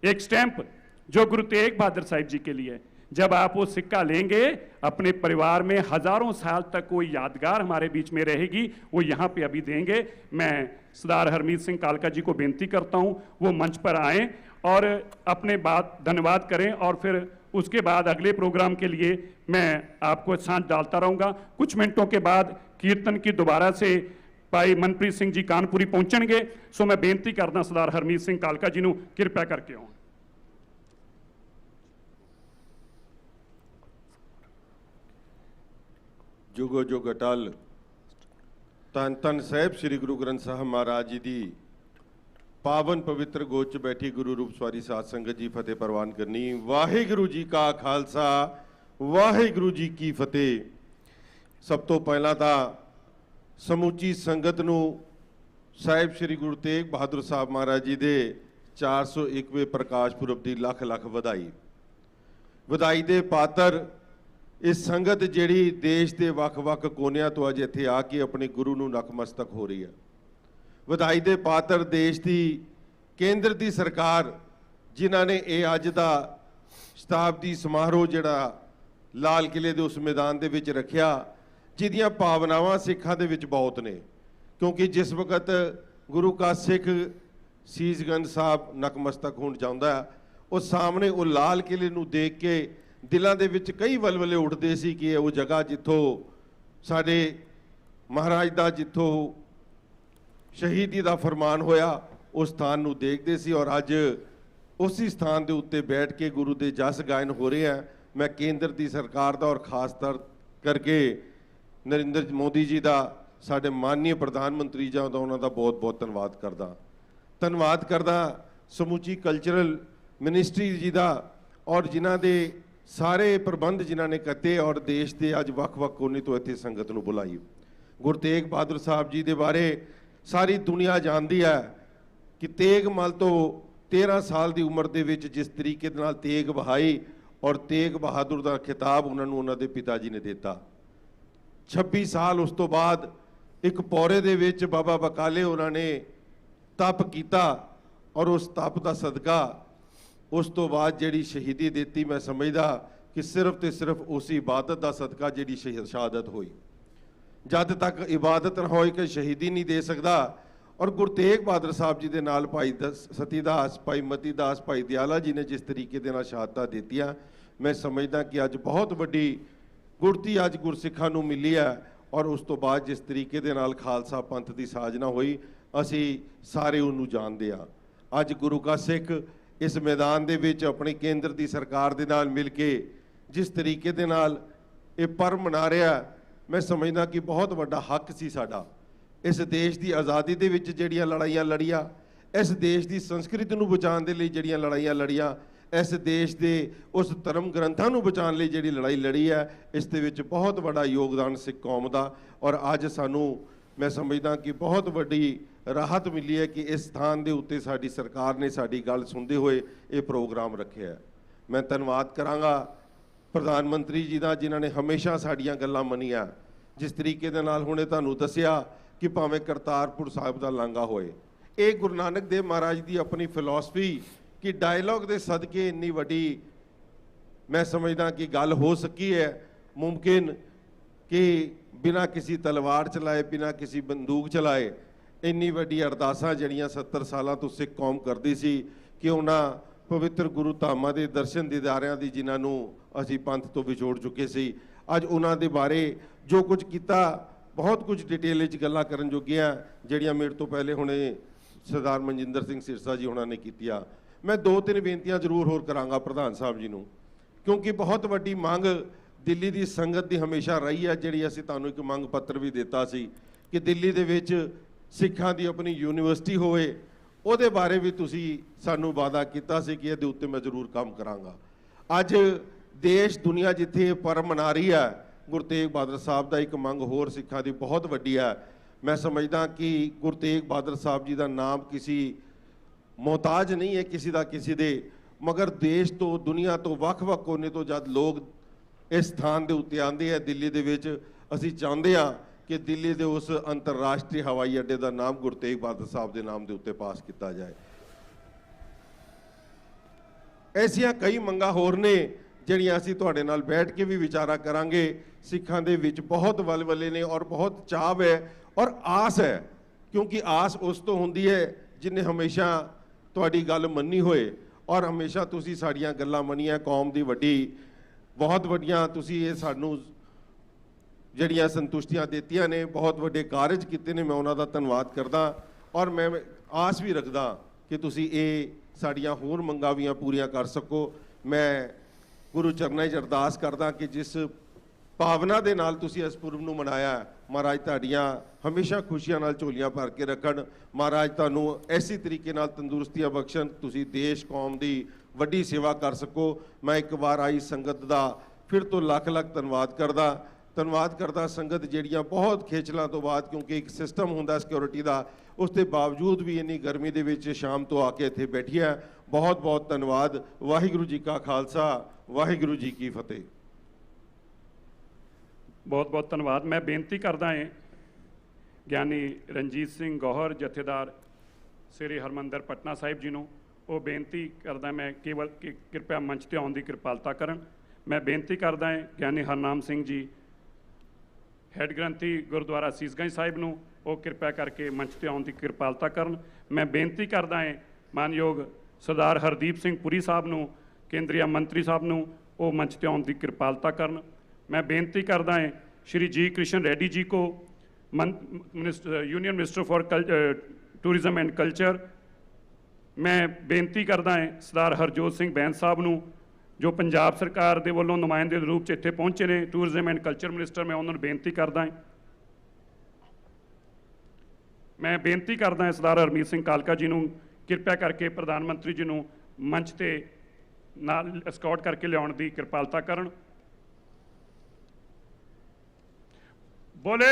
एक स्टैंप जो गुरु तेग बहादुर साहिब जी के लिए, जब आप वो सिक्का लेंगे अपने परिवार में हजारों साल तक कोई यादगार हमारे बीच में रहेगी, वो यहाँ पे अभी देंगे। मैं सरदार हरमीत सिंह कालका जी को बेनती करता हूँ वो मंच पर आएं और अपने बात धन्यवाद करें, और फिर उसके बाद अगले प्रोग्राम के लिए मैं आपको सांस डालता रहूँगा। कुछ मिनटों के बाद कीर्तन की दोबारा से भाई मनप्रीत सिंह जी कानपुरी पहुँचणगे। सो मैं बेनती करदा सरदार हरमीत सिंह कालका जी नूं किरपा करके आउण। जुगो जुग अटल ਧੰਨ ਧੰਨ ਸਾਹਿਬ ਸ੍ਰੀ ਗੁਰੂ ਗ੍ਰੰਥ ਸਾਹਿਬ ਮਹਾਰਾਜ ਜੀ ਦੀ ਪਾਵਨ ਪਵਿੱਤਰ ਗੋਦ 'ਚ ਬੈਠੀ ਗੁਰੂ ਰੂਪ ਸਵਾਰੀ ਸਾਧ ਸੰਗਤ ਜੀ ਫਤਿਹ ਪ੍ਰਵਾਨ ਕਰਨੀ। ਵਾਹਿਗੁਰੂ ਜੀ ਕਾ ਖਾਲਸਾ ਵਾਹਿਗੁਰੂ ਜੀ ਕੀ ਫਤਿਹ। ਸਭ ਤੋਂ ਪਹਿਲਾਂ ਤਾਂ ਸਮੁੱਚੀ ਸੰਗਤ ਨੂੰ ਸਾਹਿਬ ਸ੍ਰੀ ਗੁਰੂ ਤੇਗ ਬਹਾਦਰ ਸਾਹਿਬ ਮਹਾਰਾਜ ਜੀ ਦੇ 401ਵੇਂ ਪ੍ਰਕਾਸ਼ ਪੁਰਬ ਦੀ ਲੱਖ ਲੱਖ ਵਧਾਈ। ਵਧਾਈ ਦੇ ਪਾਤਰ ਇਸ ਸੰਗਤ ਜਿਹੜੀ ਦੇਸ਼ ਦੇ ਵੱਖ-ਵੱਖ ਕੋਨਿਆਂ ਤੋਂ ਅੱਜ ਇੱਥੇ ਆ ਕੇ ਆਪਣੇ ਗੁਰੂ ਨੂੰ ਨਤਮਸਤਕ ਹੋ ਰਹੀ ਹੈ। ਵਧਾਈ ਦੇ ਪਾਤਰ ਦੇਸ਼ ਦੀ ਕੇਂਦਰ ਦੀ ਸਰਕਾਰ ਜਿਨ੍ਹਾਂ ਨੇ ਇਹ ਅੱਜ ਦਾ ਸ਼ਤਾਬਦੀ ਸਮਾਰੋਹ ਜਿਹੜਾ ਲਾਲ ਕਿਲੇ ਦੇ ਉਸ ਮੈਦਾਨ ਦੇ ਵਿੱਚ ਰੱਖਿਆ, ਜਿਹਦੀਆਂ ਭਾਵਨਾਵਾਂ ਸਿੱਖਾਂ ਦੇ ਵਿੱਚ ਬਹੁਤ ਨੇ, ਕਿਉਂਕਿ ਜਿਸ ਵਕਤ ਗੁਰੂ ਕਾ ਸਿੱਖ ਸੀਸਗੰਜ ਸਾਹਿਬ ਨਤਮਸਤਕ ਹੋਣ ਜਾਂਦਾ, ਉਹ ਸਾਹਮਣੇ ਉਹ ਲਾਲ ਕਿਲੇ ਨੂੰ ਦੇਖ ਕੇ ਦਿਲਾਂ ਦੇ ਵਿੱਚ ਕਈ ਵਲਵਲੇ ਉੱਠਦੇ ਸੀ ਕਿ ਉਹ ਜਗ੍ਹਾ ਜਿੱਥੋਂ ਸਾਡੇ ਮਹਾਰਾਜ ਦਾ ਜਿੱਥੋਂ ਸ਼ਹੀਦੀ ਦਾ ਫਰਮਾਨ ਹੋਇਆ, ਉਸ ਸਥਾਨ ਨੂੰ ਦੇਖਦੇ ਸੀ। ਔਰ ਅੱਜ ਉਸੇ ਸਥਾਨ ਦੇ ਉੱਤੇ ਬੈਠ ਕੇ ਗੁਰੂ ਦੇ ਜਸ ਗਾਇਨ ਹੋ ਰਹੇ ਆ। ਮੈਂ ਕੇਂਦਰ ਦੀ ਸਰਕਾਰ ਦਾ ਔਰ ਖਾਸ ਤੌਰ ਕਰਕੇ ਨਰਿੰਦਰ ਮੋਦੀ ਜੀ ਦਾ, ਸਾਡੇ ਮਾਨਨੀय ਪ੍ਰਧਾਨ ਮੰਤਰੀ ਜੀ ਦਾ, ਉਹਨਾਂ ਦਾ ਬਹੁਤ ਬਹੁਤ ਧੰਨਵਾਦ ਕਰਦਾ ਸਮੁੱਚੀ ਕਲਚਰਲ ਮਿਨਿਸਟਰੀ ਜੀ ਦਾ, ਔਰ ਜਿਨ੍ਹਾਂ ਦੇ ਸਾਰੇ ਪ੍ਰਬੰਧ ਜਿਨ੍ਹਾਂ ਨੇ ਕੀਤੇ, ਔਰ ਦੇਸ਼ ਦੇ ਅੱਜ ਵੱਖ-ਵੱਖ ਕੋਨੇ ਤੋਂ ਇੱਥੇ ਸੰਗਤ ਨੂੰ ਬੁਲਾਈ। ਗੁਰੂ ਤੇਗ ਬਹਾਦਰ ਸਾਹਿਬ ਜੀ ਦੇ ਬਾਰੇ ਸਾਰੀ ਦੁਨੀਆ ਜਾਣਦੀ ਹੈ ਕਿ ਤੇਗ ਮਲ ਤੋਂ 13 ਸਾਲ ਦੀ ਉਮਰ ਦੇ ਵਿੱਚ ਜਿਸ ਤਰੀਕੇ ਦੇ ਨਾਲ ਤੇਗ ਬਹਾਈ, ਔਰ ਤੇਗ ਬਹਾਦਰ ਦਾ ਖਿਤਾਬ ਉਹਨਾਂ ਨੂੰ ਉਹਨਾਂ ਦੇ ਪਿਤਾ ਜੀ ਨੇ ਦਿੱਤਾ। 26 ਸਾਲ ਉਸ ਤੋਂ ਬਾਅਦ ਇੱਕ ਪੌਰੇ ਦੇ ਵਿੱਚ ਬਾਬਾ ਬਕਾਲੇ ਉਹਨਾਂ ਨੇ ਤਪ ਕੀਤਾ, ਔਰ ਉਸ ਤਪ ਦਾ ਸਦਕਾ ਉਸ ਤੋਂ ਬਾਅਦ ਜਿਹੜੀ ਸ਼ਹੀਦੀ ਦਿੱਤੀ, ਮੈਂ ਸਮਝਦਾ ਕਿ ਸਿਰਫ ਤੇ ਸਿਰਫ ਉਸ ਇਬਾਦਤ ਦਾ ਸਦਕਾ ਜਿਹੜੀ ਸ਼ਹਾਦਤ ਹੋਈ। ਜਦ ਤੱਕ ਇਬਾਦਤ ਨਾ ਹੋਏ ਕਿ ਸ਼ਹੀਦੀ ਨਹੀਂ ਦੇ ਸਕਦਾ। ਔਰ ਗੁਰੂ ਤੇਗ ਬਹਾਦਰ ਸਾਹਿਬ ਜੀ ਦੇ ਨਾਲ ਭਾਈ ਸਤੀ ਦਾਸ, ਭਾਈ ਮਤੀ ਦਾਸ, ਭਾਈ ਦਿਆਲਾ ਜੀ ਨੇ ਜਿਸ ਤਰੀਕੇ ਦੇ ਨਾਲ ਸ਼ਹਾਦਤਾਂ ਦਿੱਤੀਆਂ, ਮੈਂ ਸਮਝਦਾ ਕਿ ਅੱਜ ਬਹੁਤ ਵੱਡੀ ਗੁਰਤੀ ਅੱਜ ਗੁਰਸਿੱਖਾਂ ਨੂੰ ਮਿਲੀ ਹੈ। ਔਰ ਉਸ ਤੋਂ ਬਾਅਦ ਜਿਸ ਤਰੀਕੇ ਦੇ ਨਾਲ ਖਾਲਸਾ ਪੰਥ ਦੀ ਸਾਜਨਾ ਹੋਈ, ਅਸੀਂ ਸਾਰੇ ਉਹਨੂੰ ਜਾਣਦੇ ਹਾਂ। ਅੱਜ ਗੁਰੂ ਕਾ ਸਿੱਖ ਇਸ ਮੈਦਾਨ ਦੇ ਵਿੱਚ ਆਪਣੀ ਕੇਂਦਰ ਦੀ ਸਰਕਾਰ ਦੇ ਨਾਲ ਮਿਲ ਕੇ ਜਿਸ ਤਰੀਕੇ ਦੇ ਨਾਲ ਇਹ ਪਰਵ ਮਨਾ ਰਿਹਾ, ਮੈਂ ਸਮਝਦਾ ਕਿ ਬਹੁਤ ਵੱਡਾ ਹੱਕ ਸੀ ਸਾਡਾ। ਇਸ ਦੇਸ਼ ਦੀ ਆਜ਼ਾਦੀ ਦੇ ਵਿੱਚ ਜਿਹੜੀਆਂ ਲੜਾਈਆਂ ਲੜੀਆਂ, ਇਸ ਦੇਸ਼ ਦੀ ਸੰਸਕ੍ਰਿਤੀ ਨੂੰ ਬਚਾਉਣ ਦੇ ਲਈ ਜਿਹੜੀਆਂ ਲੜਾਈਆਂ ਲੜੀਆਂ, ਇਸ ਦੇਸ਼ ਦੇ ਉਸ ਧਰਮ ਗ੍ਰੰਥਾਂ ਨੂੰ ਬਚਾਉਣ ਲਈ ਜਿਹੜੀ ਲੜਾਈ ਲੜੀ ਹੈ, ਇਸ ਦੇ ਵਿੱਚ ਬਹੁਤ ਵੱਡਾ ਯੋਗਦਾਨ ਸਿੱਖ ਕੌਮ ਦਾ। ਔਰ ਅੱਜ ਸਾਨੂੰ ਮੈਂ ਸਮਝਦਾ ਕਿ ਬਹੁਤ ਵੱਡੀ ਰਾਹਤ ਮਿਲੀ ਹੈ ਕਿ ਇਸ ਸਥਾਨ ਦੇ ਉੱਤੇ ਸਾਡੀ ਸਰਕਾਰ ਨੇ ਸਾਡੀ ਗੱਲ ਸੁਣਦੇ ਹੋਏ ਇਹ ਪ੍ਰੋਗਰਾਮ ਰੱਖਿਆ। ਮੈਂ ਧੰਨਵਾਦ ਕਰਾਂਗਾ ਪ੍ਰਧਾਨ ਮੰਤਰੀ ਜੀ ਦਾ, ਜਿਨ੍ਹਾਂ ਨੇ ਹਮੇਸ਼ਾ ਸਾਡੀਆਂ ਗੱਲਾਂ ਮੰਨੀਆਂ। ਜਿਸ ਤਰੀਕੇ ਦੇ ਨਾਲ ਹੁਣੇ ਤੁਹਾਨੂੰ ਦੱਸਿਆ ਕਿ ਭਾਵੇਂ ਕਰਤਾਰਪੁਰ ਸਾਹਿਬ ਦਾ ਲਾਂਘਾ ਹੋਏ, ਇਹ ਗੁਰੂ ਨਾਨਕ ਦੇਵ ਮਹਾਰਾਜ ਦੀ ਆਪਣੀ ਫਿਲਾਸਫੀ ਕਿ ਡਾਇਲੌਗ ਦੇ ਸਦਕੇ ਇੰਨੀ ਵੱਡੀ ਮੈਂ ਸਮਝਦਾ ਕਿ ਗੱਲ ਹੋ ਸਕੀ ਹੈ। ਮੁਮਕਿਨ ਕਿ ਬਿਨਾਂ ਕਿਸੇ ਤਲਵਾਰ ਚਲਾਏ, ਬਿਨਾਂ ਕਿਸੇ ਬੰਦੂਕ ਚਲਾਏ, ਇੰਨੀ ਵੱਡੀ ਅਰਦਾਸਾਂ ਜਿਹੜੀਆਂ 70 ਸਾਲਾਂ ਤੋਂ ਸਿੱਖ ਕੌਮ ਕਰਦੀ ਸੀ ਕਿ ਉਹਨਾਂ ਪਵਿੱਤਰ ਗੁਰੂ ਧਾਮਾਂ ਦੇ ਦਰਸ਼ਨ ਦੀਦਾਰਿਆਂ ਦੀ, ਜਿਨ੍ਹਾਂ ਨੂੰ ਅਸੀਂ ਪੰਥ ਤੋਂ ਵਿਛੋੜ ਚੁੱਕੇ ਸੀ, ਅੱਜ ਉਹਨਾਂ ਦੇ ਬਾਰੇ ਜੋ ਕੁਝ ਕੀਤਾ, ਬਹੁਤ ਕੁਝ ਡਿਟੇਲ ਵਿੱਚ ਗੱਲਾਂ ਕਰਨ ਜੋਗੀਆਂ ਜਿਹੜੀਆਂ ਮੇਰੇ ਤੋਂ ਪਹਿਲੇ ਹੁਣੇ ਸਰਦਾਰ ਮਨਜਿੰਦਰ ਸਿੰਘ ਸਿਰਸਾ ਜੀ ਉਹਨਾਂ ਨੇ ਕੀਤੀਆਂ। ਮੈਂ 2-3 ਬੇਨਤੀਆਂ ਜ਼ਰੂਰ ਹੋਰ ਕਰਾਂਗਾ ਪ੍ਰਧਾਨ ਸਾਹਿਬ ਜੀ ਨੂੰ, ਕਿਉਂਕਿ ਬਹੁਤ ਵੱਡੀ ਮੰਗ ਦਿੱਲੀ ਦੀ ਸੰਗਤ ਦੀ ਹਮੇਸ਼ਾ ਰਹੀ ਹੈ, ਜਿਹੜੀ ਅਸੀਂ ਤੁਹਾਨੂੰ ਇੱਕ ਮੰਗ ਪੱਤਰ ਵੀ ਦਿੱਤਾ ਸੀ ਕਿ ਦਿੱਲੀ ਦੇ ਵਿੱਚ ਸਿੱਖਾਂ ਦੀ ਆਪਣੀ ਯੂਨੀਵਰਸਿਟੀ ਹੋਵੇ। ਉਹਦੇ ਬਾਰੇ ਵੀ ਤੁਸੀਂ ਸਾਨੂੰ ਵਾਅਦਾ ਕੀਤਾ ਸੀ ਕਿ ਇਹਦੇ ਉੱਤੇ ਮੈਂ ਜ਼ਰੂਰ ਕੰਮ ਕਰਾਂਗਾ। ਅੱਜ ਦੇਸ਼ ਦੁਨੀਆ ਜਿੱਥੇ ਪਰਵ ਮਨਾ ਰਹੀ ਹੈ, ਗੁਰੂ ਤੇਗ ਬਹਾਦਰ ਸਾਹਿਬ ਦਾ ਇੱਕ ਮੰਗ ਹੋਰ ਸਿੱਖਾਂ ਦੀ ਬਹੁਤ ਵੱਡੀ ਹੈ। ਮੈਂ ਸਮਝਦਾ ਕਿ ਗੁਰੂ ਤੇਗ ਬਹਾਦਰ ਸਾਹਿਬ ਜੀ ਦਾ ਨਾਮ ਕਿਸੇ ਮੁਹਤਾਜ ਨਹੀਂ ਹੈ ਕਿਸੇ ਦਾ ਕਿਸੇ ਦੇ, ਮਗਰ ਦੇਸ਼ ਤੋਂ ਦੁਨੀਆ ਤੋਂ ਵੱਖ-ਵੱਖ ਕੋਨੇ ਤੋਂ ਜਦ ਲੋਕ ਇਸ ਸਥਾਨ ਦੇ ਉੱਤੇ ਆਉਂਦੇ ਆ ਦਿੱਲੀ ਦੇ ਵਿੱਚ, ਅਸੀਂ ਚਾਹੁੰਦੇ ਹਾਂ ਕਿ ਦਿੱਲੀ ਦੇ ਉਸ ਅੰਤਰਰਾਸ਼ਟਰੀ ਹਵਾਈ ਅੱਡੇ ਦਾ ਨਾਮ ਗੁਰੂ ਤੇਗ ਬਹਾਦਰ ਸਾਹਿਬ ਦੇ ਨਾਮ ਦੇ ਉੱਤੇ ਪਾਸ ਕੀਤਾ ਜਾਏ। ਐਸੀਆਂ ਕਈ ਮੰਗਾਂ ਹੋਰ ਨੇ ਜਿਹੜੀਆਂ ਅਸੀਂ ਤੁਹਾਡੇ ਨਾਲ ਬੈਠ ਕੇ ਵੀ ਵਿਚਾਰਾ ਕਰਾਂਗੇ। ਸਿੱਖਾਂ ਦੇ ਵਿੱਚ ਬਹੁਤ ਵਲਵਲੇ ਨੇ ਔਰ ਬਹੁਤ ਚਾਅ ਹੈ ਔਰ ਆਸ ਹੈ, ਕਿਉਂਕਿ ਆਸ ਉਸ ਤੋਂ ਹੁੰਦੀ ਹੈ ਜਿਹਨੇ ਹਮੇਸ਼ਾ ਤੁਹਾਡੀ ਗੱਲ ਮੰਨੀ ਹੋਏ, ਔਰ ਹਮੇਸ਼ਾ ਤੁਸੀਂ ਸਾਡੀਆਂ ਗੱਲਾਂ ਮੰਨੀਆਂ। ਕੌਮ ਦੀ ਵੱਡੀ ਬਹੁਤ ਵੱਡੀਆਂ ਤੁਸੀਂ ਇਹ ਸਾਨੂੰ ਜਿਹੜੀਆਂ ਸੰਤੁਸ਼ਟੀਆਂ ਦਿੱਤੀਆਂ ਨੇ, ਬਹੁਤ ਵੱਡੇ ਕਾਰਜ ਕੀਤੇ ਨੇ, ਮੈਂ ਉਹਨਾਂ ਦਾ ਧੰਨਵਾਦ ਕਰਦਾ। ਔਰ ਮੈਂ ਆਸ ਵੀ ਰੱਖਦਾ ਕਿ ਤੁਸੀਂ ਇਹ ਸਾਡੀਆਂ ਹੋਰ ਮੰਗਾਂ ਵੀ ਪੂਰੀਆਂ ਕਰ ਸਕੋ। ਮੈਂ ਗੁਰੂ ਚਰਨਾਂ 'ਚ ਅਰਦਾਸ ਕਰਦਾ ਕਿ ਜਿਸ ਭਾਵਨਾ ਦੇ ਨਾਲ ਤੁਸੀਂ ਇਸ ਪੁਰਬ ਨੂੰ ਮਨਾਇਆ ਹੈ। ਮਹਾਰਾਜ ਤੁਹਾਡੀਆਂ ਹਮੇਸ਼ਾ ਖੁਸ਼ੀਆਂ ਨਾਲ ਝੋਲੀਆਂ ਭਰ ਕੇ ਰੱਖਣ। ਮਹਾਰਾਜ ਤੁਹਾਨੂੰ ਐਸੀ ਤਰੀਕੇ ਨਾਲ ਤੰਦਰੁਸਤੀਆਂ ਬਖਸ਼ਣ, ਤੁਸੀਂ ਦੇਸ਼ ਕੌਮ ਦੀ ਵੱਡੀ ਸੇਵਾ ਕਰ ਸਕੋ। ਮੈਂ ਇੱਕ ਵਾਰ ਆਈ ਸੰਗਤ ਦਾ ਫਿਰ ਤੋਂ ਲੱਖ ਲੱਖ ਧੰਨਵਾਦ ਕਰਦਾ ਸੰਗਤ ਜਿਹੜੀਆਂ ਬਹੁਤ ਖੇਚਲਾਂ ਤੋਂ ਬਾਅਦ, ਕਿਉਂਕਿ ਇੱਕ ਸਿਸਟਮ ਹੁੰਦਾ ਸਿਕਿਉਰਿਟੀ ਦਾ, ਉਸ ਦੇ ਬਾਵਜੂਦ ਵੀ ਇੰਨੀ ਗਰਮੀ ਦੇ ਵਿੱਚ ਸ਼ਾਮ ਤੋਂ ਆ ਕੇ ਇੱਥੇ ਬੈਠੀ ਹੈ। ਬਹੁਤ ਬਹੁਤ ਧੰਨਵਾਦ। ਵਾਹਿਗੁਰੂ ਜੀ ਕਾ ਖਾਲਸਾ, ਵਾਹਿਗੁਰੂ ਜੀ ਕੀ ਫਤਿਹ। बहुत बहुत धन्यवाद। मैं बेनती करदा है ਗਿਆਨੀ ਰਣਜੀਤ ਸਿੰਘ ਗੌਹਰ ਜਥੇਦਾਰ ਸ੍ਰੀ ਹਰਮੰਦਰ ਪਟਨਾ ਸਾਹਿਬ ਜੀ ਨੂੰ, ਉਹ ਬੇਨਤੀ ਕਰਦਾ ਮੈਂ ਕੇਵਲ ਕਿ ਕਿਰਪਾ ਮੰਚ ਤੇ ਆਉਣ ਦੀ ਕਿਰਪਾਲਤਾ ਕਰਨ। ਮੈਂ ਬੇਨਤੀ ਕਰਦਾ ਹਾਂ ਗਿਆਨੀ ਹਰਨਾਮ ਸਿੰਘ ਜੀ ਹੈਡ ਗ੍ਰੰਥੀ ਗੁਰਦੁਆਰਾ ਸੀਸਗੰਜ ਸਾਹਿਬ ਨੂੰ, ਉਹ ਕਿਰਪਾ ਕਰਕੇ ਮੰਚ ਤੇ ਆਉਣ ਦੀ ਕਿਰਪਾਲਤਾ ਕਰਨ। ਮੈਂ ਬੇਨਤੀ ਕਰਦਾ ਹਾਂ ਮਾਨਯੋਗ ਸਰਦਾਰ ਹਰਦੀਪ ਸਿੰਘ ਪੁਰੀ ਸਾਹਿਬ ਨੂੰ, ਕੇਂਦਰੀ ਮੰਤਰੀ ਸਾਹਿਬ ਨੂੰ, ਉਹ ਮੰਚ ਤੇ ਆਉਣ ਦੀ ਕਿਰਪਾਲਤਾ ਕਰਨ। मैं बेनती करता है श्री जी कृष्ण रेड्डी जी को, union minister for tourism and culture. मैं बेनती करता है सरदार हरजोत सिंह बैंस साहब ਨੂੰ, जो पंजाब सरकार के वालों नुमाइंदे रूप च इत्थे पहुँचे ने, टूरिज्म एंड कल्चर मिनिस्टर। मैं उन्होंने बेनती करता है। मैं बेनती करता है सरदार हरमीत सिंह कालका जी ਨੂੰ, किरपा करके प्रधानमंत्री जी ਨੂੰ मंच ते नाल एस्कॉर्ट करके लियाउण दी किरपालता करन। बोले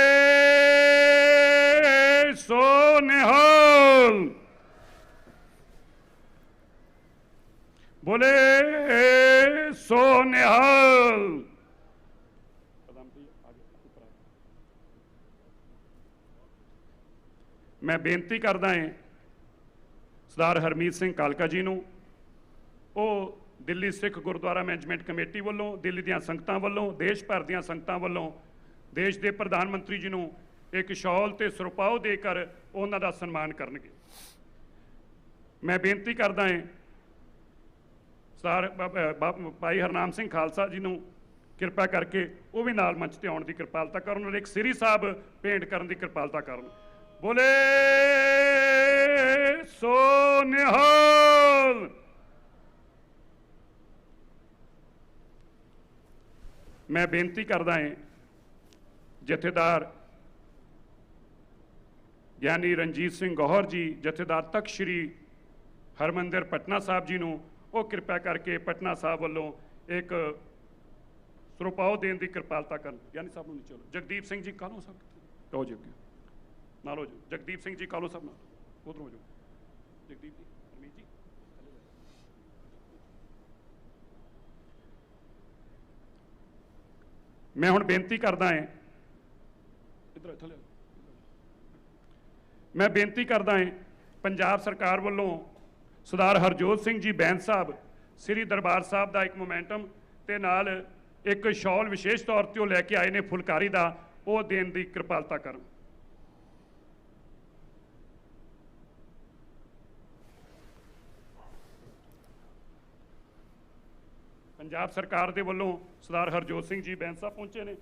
सो निहाल, बोले सो निहाल। मैं बेनती करदा है सरदार हरमीत सिंह कालका जी ਨੂੰ, ਉਹ दिल्ली सिख गुरुद्वारा मैनेजमेंट कमेटी ਵੱਲੋਂ, दिल्ली ਦੀਆਂ ਸੰਗਤਾਂ ਵੱਲੋਂ, देश भर ਦੀਆਂ ਸੰਗਤਾਂ ਵੱਲੋਂ देश के प्रधानमंत्री जी ਨੂੰ एक शॉल ਤੇ ਸਰਪਾਓ देकर ਉਹਨਾਂ ਦਾ ਸਨਮਾਨ ਕਰਨਗੇ। मैं बेनती करदा ਹਾਂ सर भाई हरनाम सिंह खालसा जी ਨੂੰ, ਕਿਰਪਾ ਕਰਕੇ ਉਹ ਵੀ ਨਾਲ ਮੰਚ ਤੇ ਆਉਣ ਦੀ ਕਿਰਪਾਲਤਾ ਕਰਨ ਔਰ ਇੱਕ ਸ੍ਰੀ ਸਾਹਿਬ ਭੇਂਟ ਕਰਨ ਦੀ ਕਿਰਪਾਲਤਾ ਕਰਨ। ਬੋਲੇ ਸੋ ਨਿਹਾਲ। मैं बेनती करदा ਹਾਂ जथेदार ਗਿਆਨੀ ਰਣਜੀਤ ਸਿੰਘ ਗੌਹਰ ਜੀ, ਜਥੇਦਾਰ ਤਖਤ ਸ਼੍ਰੀ ਹਰਮੰਦਰ ਪਟਨਾ ਸਾਹਿਬ ਜੀ ਨੂੰ, ਉਹ ਕਿਰਪਾ ਕਰਕੇ ਪਟਨਾ ਸਾਹਿਬ ਵੱਲੋਂ ਇੱਕ ਸਰਪਾਓ ਦੇਣ ਦੀ ਕਿਰਪਾਲਤਾ ਕਰਨ। ਗਿਆਨੀ ਸਾਹਿਬ ਨੂੰ ਨਹੀਂ, ਚਲੋ ਜਗਦੀਪ ਸਿੰਘ ਜੀ ਕਾਲੋ ਸਾਹਿਬ ਕਹੋ ਜੀ, ਨਾਲ ਹੋ ਜਾਓ। ਜਗਦੀਪ ਸਿੰਘ ਜੀ ਕਾਲੋ ਸਾਹਿਬ ਨਾਲ ਉਧਰ ਹੋ ਜਾਓ। ਜਗਦੀਪ ਜੀ, ਹਰਮੀਤ ਜੀ, मैं हुण बेनती करदा है, इधर थले मैं बेनती करदा है पंजाब सरकार वालों सरदार हरजोत सिंह जी बैंस साहब श्री दरबार साहब का एक मोमेंटम ते नाल एक शॉल विशेष तौर पर लैके आए ने फुलकारी का, वो देने की कृपालता करन। पंजाब सरकार के वालों सरदार हरजोत सिंह जी बैंस साहब पहुंचे ने।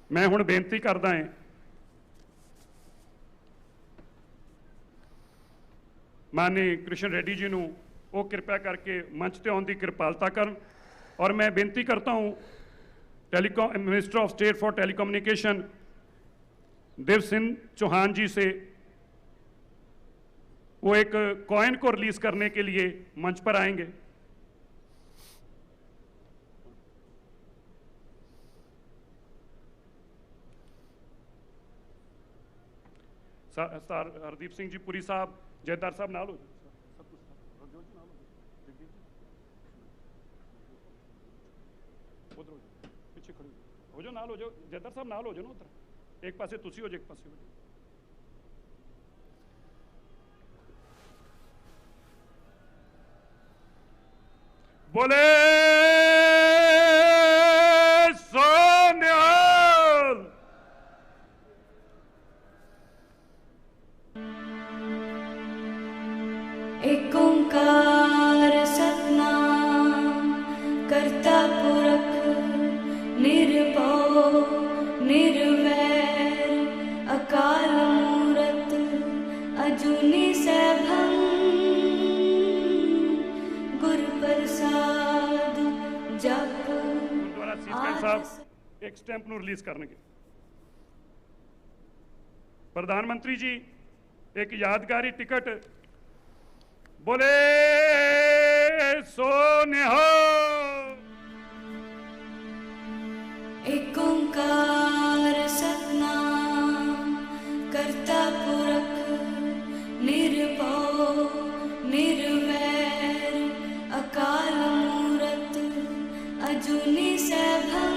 मैं हुण बेनती करदा है माननीय कृष्ण रेड्डी जी ਨੂੰ, वो कृपा करके मंच ते आउण दी किरपालता करन। और मैं बेनती करता हूँ telecom minister of state for telecommunication Dev Singh Chauhan ji से, वो एक कॉइन को रिलीज करने के लिए मंच पर आएंगे। सर हरदीप सिंह जी पुरी साहब, जयदार साहब नाल हो उधर पीछे खड़े हो जाओ, नाल हो जाओ। जयदार साहब नाल हो जाओ ना, उधर एक पासे तुसी हो जाओ, एक पासे हो जाओ। बोले सो निहाल। एक ओंकार सतनाम करता पुरख निर्भव निर्वैर अकाल मूरत अजूनी सैभं ਸਾਹਿਬ ਇੱਕ ਸਟੈਂਪ ਨੂੰ ਰਿਲੀਜ਼ ਕਰਨਗੇ। ਪ੍ਰਧਾਨ ਮੰਤਰੀ ਜੀ ਇੱਕ ਯਾਦਗਾਰੀ ਟਿਕਟ बोले सो निहाल। एक ओंकार सतनाम करता पुरख निर्भव निर्वैर अकाल मूरत अजूनी सैभं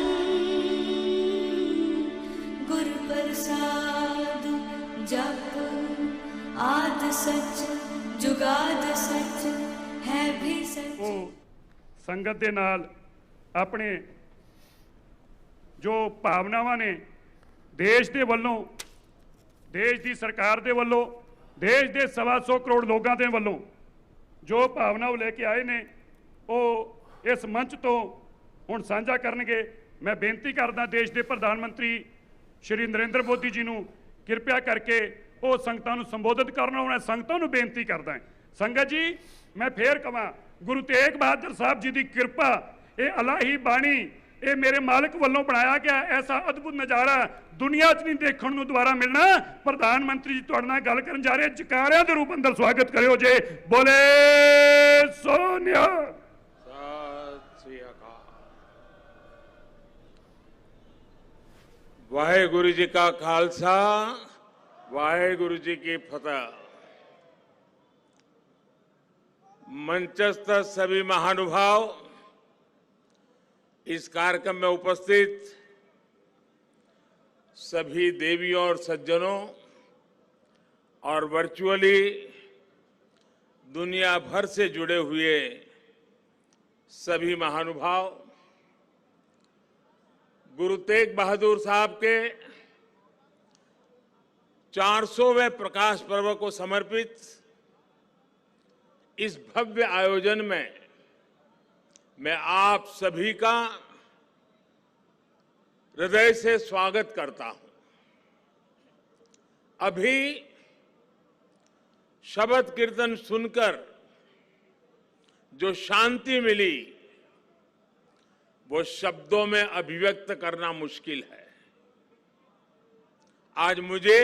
गुर प्रसाद जप आद सच जुगाद सच है भी सच। ਉਹ ਸੰਗਤ ਦੇ ਨਾਲ ਆਪਣੇ ਜੋ ਭਾਵਨਾਵਾਂ ਨੇ ਦੇਸ਼ ਦੇ ਵੱਲੋਂ, ਦੇਸ਼ ਦੀ ਸਰਕਾਰ ਦੇ ਵੱਲੋਂ, ਦੇਸ਼ ਦੇ 125 ਕਰੋੜ ਲੋਕਾਂ ਦੇ ਵੱਲੋਂ ਜੋ ਭਾਵਨਾਵਾਂ ਲੈ ਕੇ ਆਏ ਨੇ ਉਹ ਇਸ ਮੰਚ ਤੋਂ ਹੁਣ ਸਾਂਝਾ ਕਰਨਗੇ। ਮੈਂ ਬੇਨਤੀ ਕਰਦਾ ਦੇਸ਼ ਦੇ ਪ੍ਰਧਾਨ ਮੰਤਰੀ ਸ਼੍ਰੀ ਨਰਿੰਦਰ ਮੋਦੀ ਜੀ ਨੂੰ ਕਿਰਪਾ ਕਰਕੇ ਉਹ ਸੰਗਤਾਂ ਨੂੰ ਸੰਬੋਧਿਤ ਕਰਨਾ। ਉਹਨਾਂ ਸੰਗਤਾਂ ਨੂੰ ਬੇਨਤੀ ਕਰਦਾ ਸੰਗਤ ਜੀ मैं फिर कहां गुरु तेग बहादुर साहब जी की कृपा ये अलाही बाणी ये मेरे मालिक वालों बनाया गया ऐसा अद्भुत नज़ारा दुनिया च नहीं देखने को दोबारा मिलना। प्रधानमंत्री जी तुहाडे नाल गल करन जा रहे जकारियां दे रूप अंदर स्वागत करियो जे बोले सोनिया। वाहेगुरु जी का खालसा वाहेगुरु जी की फतह। मंचस्थ सभी महानुभाव, इस कार्यक्रम में उपस्थित सभी देवियों और सज्जनों और वर्चुअली दुनिया भर से जुड़े हुए सभी महानुभाव, गुरु तेग बहादुर साहब के 400वें प्रकाश पर्व को समर्पित इस भव्य आयोजन में मैं आप सभी का हृदय से स्वागत करता हूं। अभी शब्द कीर्तन सुनकर जो शांति मिली वो शब्दों में अभिव्यक्त करना मुश्किल है। आज मुझे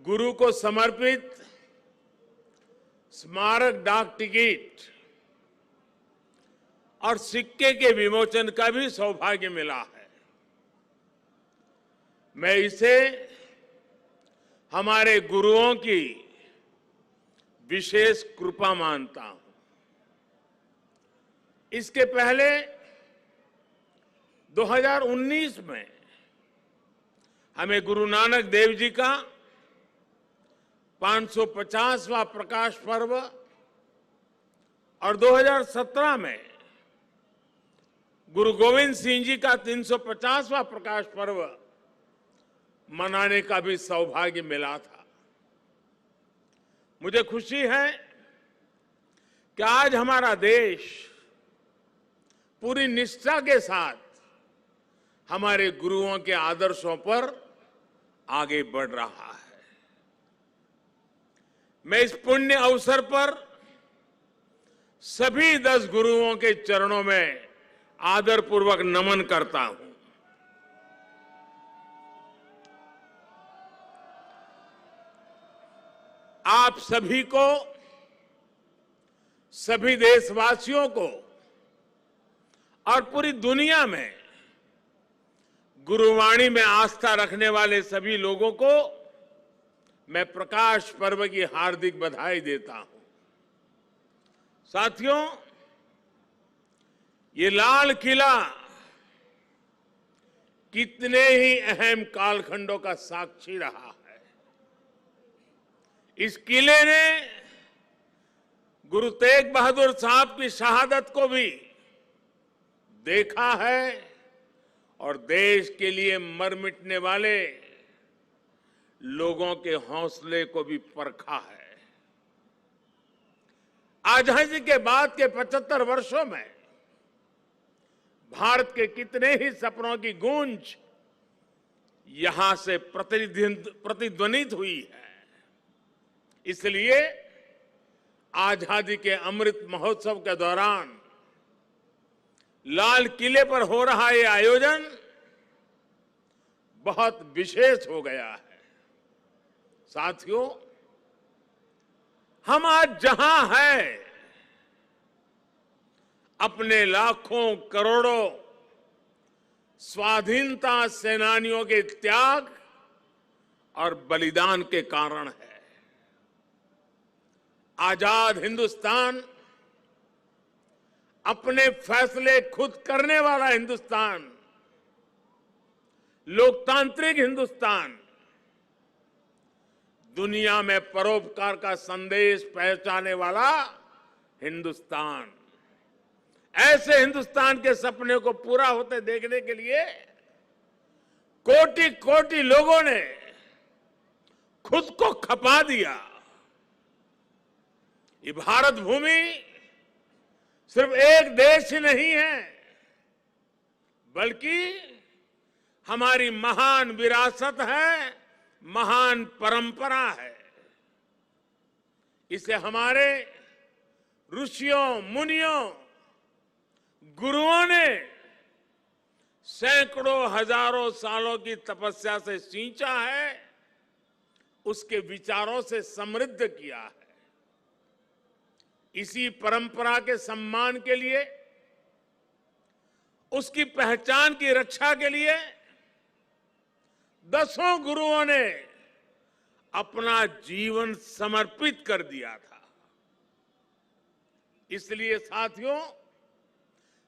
गुरु को समर्पित स्मारक डाक टिकट और सिक्के के विमोचन का भी सौभाग्य मिला है। मैं इसे हमारे गुरुओं की विशेष कृपा मानता हूं। इसके पहले 2019 में हमें गुरु नानक देव जी का 550वां प्रकाश पर्व और 2017 में गुरु गोविंद सिंह जी का 350वां प्रकाश पर्व मनाने का भी सौभाग्य मिला था। मुझे खुशी है कि आज हमारा देश पूरी निष्ठा के साथ हमारे गुरुओं के आदर्शों पर आगे बढ़ रहा है। मैं इस पुण्य अवसर पर सभी 10 गुरुओं के चरणों में आदरपूर्वक नमन करता हूं। आप सभी को, सभी देशवासियों को और पूरी दुनिया में गुरुवाणी में आस्था रखने वाले सभी लोगों को मैं प्रकाश पर्व की हार्दिक बधाई देता हूं। साथियों, ये लाल किला कितने ही अहम कालखंडों का साक्षी रहा है। इस किले ने गुरु तेग बहादुर साहब की शहादत को भी देखा है और देश के लिए मर मिटने वाले लोगों के हौसले को भी परखा है। आजादी के बाद के 75 वर्षों में भारत के कितने ही सपनों की गूंज यहां से प्रतिध्वनित हुई है। इसलिए आजादी के अमृत महोत्सव के दौरान लाल किले पर हो रहा ये आयोजन बहुत विशेष हो गया है। साथियों, हम आज जहां हैं, अपने लाखों करोड़ों स्वाधीनता सेनानियों के त्याग और बलिदान के कारण है। आजाद हिंदुस्तान, अपने फैसले खुद करने वाला हिंदुस्तान, लोकतांत्रिक हिंदुस्तान, दुनिया में परोपकार का संदेश पहुंचाने वाला हिंदुस्तान, ऐसे हिंदुस्तान के सपने को पूरा होते देखने के लिए कोटि कोटि लोगों ने खुद को खपा दिया। ये भारत भूमि सिर्फ एक देश ही नहीं है, बल्कि हमारी महान विरासत है, महान परंपरा है। इसे हमारे ऋषियों, मुनियों, गुरुओं ने सैकड़ों हजारों सालों की तपस्या से सींचा है, उसके विचारों से समृद्ध किया है। इसी परंपरा के सम्मान के लिए, उसकी पहचान की रक्षा के लिए दसों गुरुओं ने अपना जीवन समर्पित कर दिया था। इसलिए साथियों,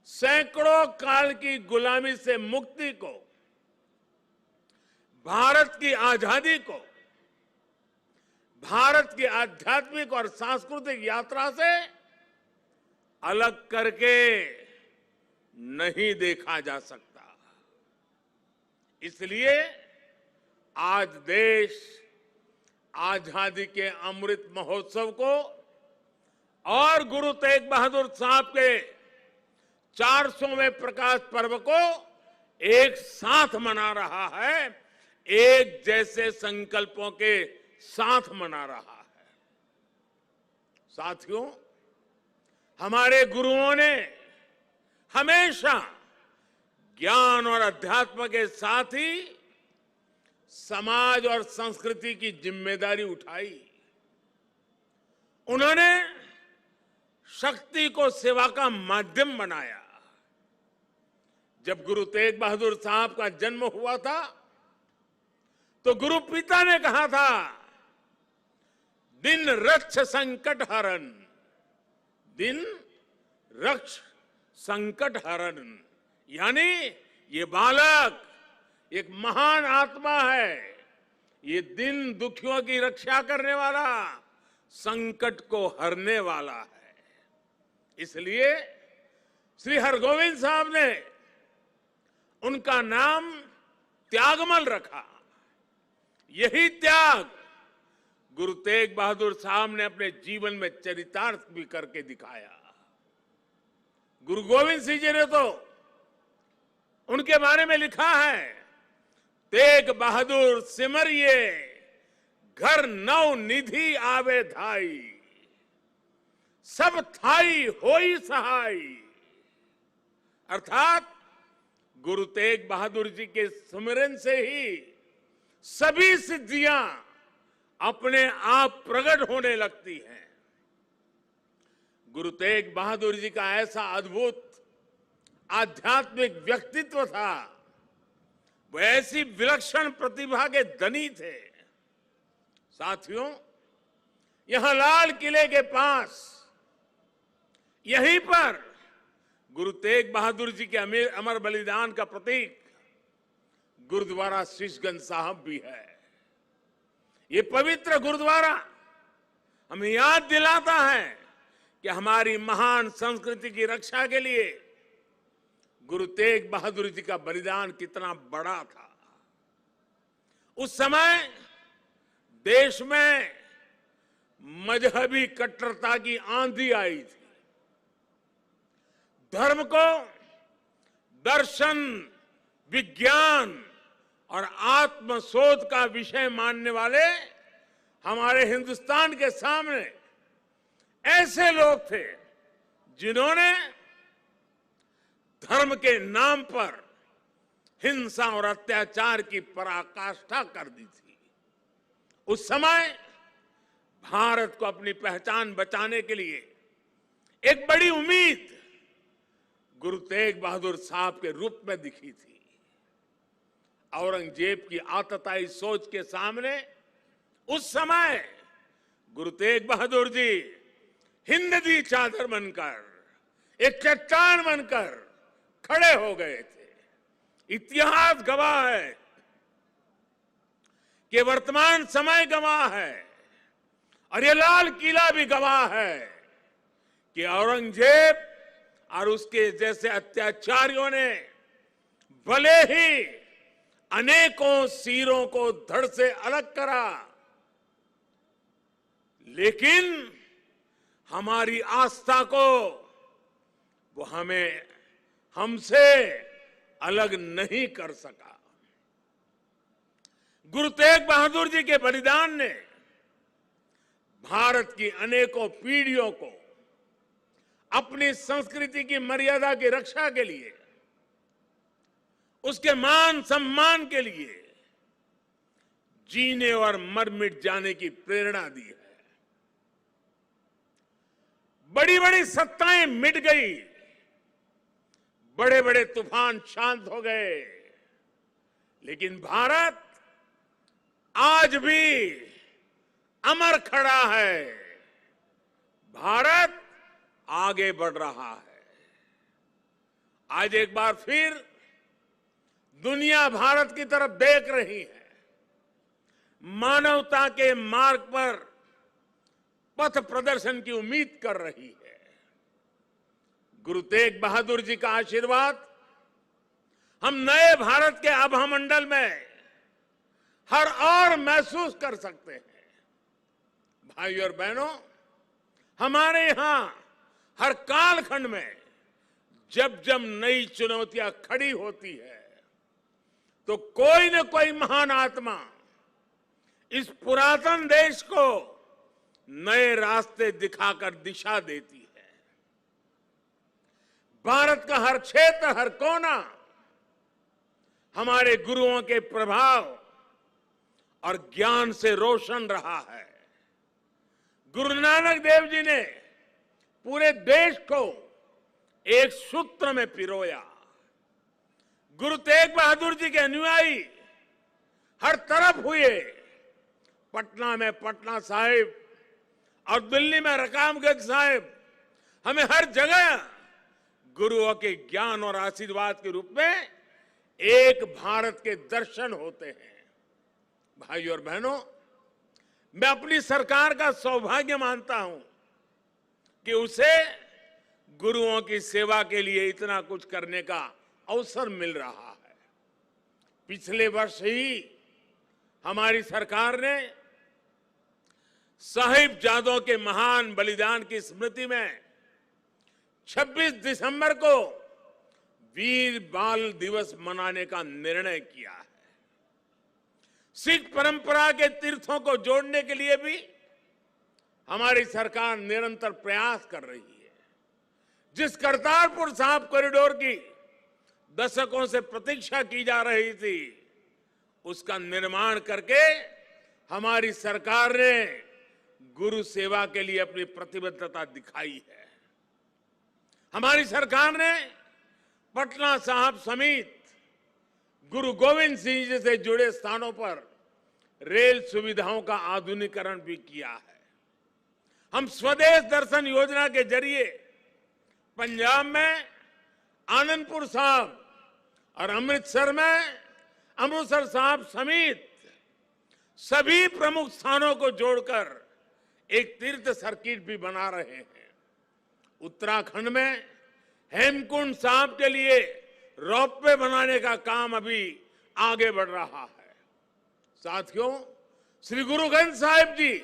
सैकड़ों काल की गुलामी से मुक्ति को, भारत की आजादी को, भारत की आध्यात्मिक और सांस्कृतिक यात्रा से अलग करके नहीं देखा जा सकता। इसलिए आज देश आजादी के अमृत महोत्सव को और गुरु तेग बहादुर साहब के 400वें प्रकाश पर्व को एक साथ मना रहा है, एक जैसे संकल्पों के साथ मना रहा है। साथियों, हमारे गुरुओं ने हमेशा ज्ञान और अध्यात्म के साथ ही समाज और संस्कृति की जिम्मेदारी उठाई। उन्होंने शक्ति को सेवा का माध्यम बनाया। जब गुरु तेग बहादुर साहब का जन्म हुआ था, तो गुरु पिता ने कहा था, दिन रक्ष संकट हरण, दिन रक्ष संकट हरण, यानी ये बालक एक महान आत्मा है, ये दिन दुखियों की रक्षा करने वाला, संकट को हरने वाला है। इसलिए श्री हरगोविंद साहब ने उनका नाम त्यागमल रखा। यही त्याग गुरु तेग बहादुर साहब ने अपने जीवन में चरितार्थ भी करके दिखाया। गुरु गोविंद सिंह जी ने तो उनके बारे में लिखा है, तेग बहादुर सिमरिये घर नौ निधि आवे धाई, सब थाई होई सहाय। अर्थात गुरु तेग बहादुर जी के सुमिरन से ही सभी सिद्धियां अपने आप प्रकट होने लगती हैं। गुरु तेग बहादुर जी का ऐसा अद्भुत आध्यात्मिक व्यक्तित्व था, वो ऐसी विलक्षण प्रतिभा के धनी थे। साथियों, यहां लाल किले के पास, यहीं पर गुरु तेग बहादुर जी के अमर बलिदान का प्रतीक गुरुद्वारा शीशगंज साहब भी है। ये पवित्र गुरुद्वारा हमें याद दिलाता है कि हमारी महान संस्कृति की रक्षा के लिए गुरु तेग बहादुर जी का बलिदान कितना बड़ा था। उस समय देश में मजहबी कट्टरता की आंधी आई थी। धर्म को दर्शन, विज्ञान और आत्मशोध का विषय मानने वाले हमारे हिंदुस्तान के सामने ऐसे लोग थे जिन्होंने धर्म के नाम पर हिंसा और अत्याचार की पराकाष्ठा कर दी थी। उस समय भारत को अपनी पहचान बचाने के लिए एक बड़ी उम्मीद गुरु तेग बहादुर साहब के रूप में दिखी थी। औरंगजेब की आतताई सोच के सामने उस समय गुरु तेग बहादुर जी हिंद दी चादर बनकर, एक चट्टान बनकर खड़े हो गए थे। इतिहास गवाह है कि वर्तमान समय गवाह है और ये लाल किला भी गवाह है कि औरंगजेब और उसके जैसे अत्याचारियों ने भले ही अनेकों सिरों को धड़ से अलग करा, लेकिन हमारी आस्था को वो हमसे अलग नहीं कर सका। गुरु तेग बहादुर जी के बलिदान ने भारत की अनेकों पीढ़ियों को अपनी संस्कृति की मर्यादा की रक्षा के लिए, उसके मान सम्मान के लिए जीने और मर मिट जाने की प्रेरणा दी है। बड़ी बड़ी सत्ताएं मिट गई, बड़े बड़े तूफान शांत हो गए, लेकिन भारत आज भी अमर खड़ा है। भारत आगे बढ़ रहा है। आज एक बार फिर दुनिया भारत की तरफ देख रही है। मानवता के मार्ग पर पथ प्रदर्शन की उम्मीद कर रही है। गुरु तेग बहादुर जी का आशीर्वाद हम नए भारत के आभामंडल में हर और महसूस कर सकते हैं। भाइयों और बहनों, हमारे यहां हर कालखंड में जब जब नई चुनौतियां खड़ी होती है तो कोई न कोई महान आत्मा इस पुरातन देश को नए रास्ते दिखाकर दिशा देती है। भारत का हर क्षेत्र, हर कोना हमारे गुरुओं के प्रभाव और ज्ञान से रोशन रहा है। गुरु नानक देव जी ने पूरे देश को एक सूत्र में पिरोया। गुरु तेग बहादुर जी के अनुयायी हर तरफ हुए। पटना में पटना साहिब और दिल्ली में रकाबगंज साहिब, हमें हर जगह गुरुओं के ज्ञान और आशीर्वाद के रूप में एक भारत के दर्शन होते हैं। भाइयों और बहनों, मैं अपनी सरकार का सौभाग्य मानता हूं कि उसे गुरुओं की सेवा के लिए इतना कुछ करने का अवसर मिल रहा है। पिछले वर्ष ही हमारी सरकार ने साहिबजादों के महान बलिदान की स्मृति में 26 दिसंबर को वीर बाल दिवस मनाने का निर्णय किया है। सिख परंपरा के तीर्थों को जोड़ने के लिए भी हमारी सरकार निरंतर प्रयास कर रही है। जिस करतारपुर साहिब कॉरिडोर की दशकों से प्रतीक्षा की जा रही थी, उसका निर्माण करके हमारी सरकार ने गुरु सेवा के लिए अपनी प्रतिबद्धता दिखाई है। हमारी सरकार ने पटना साहिब समेत गुरु गोविंद सिंह जी से जुड़े स्थानों पर रेल सुविधाओं का आधुनिकीकरण भी किया है। हम स्वदेश दर्शन योजना के जरिए पंजाब में आनंदपुर साहिब और अमृतसर में अमृतसर साहिब समेत सभी प्रमुख स्थानों को जोड़कर एक तीर्थ सर्किट भी बना रहे हैं। उत्तराखंड में हेमकुंड साहिब के लिए रोपवे बनाने का काम अभी आगे बढ़ रहा है। साथियों, श्री गुरु ग्रंथ साहिब जी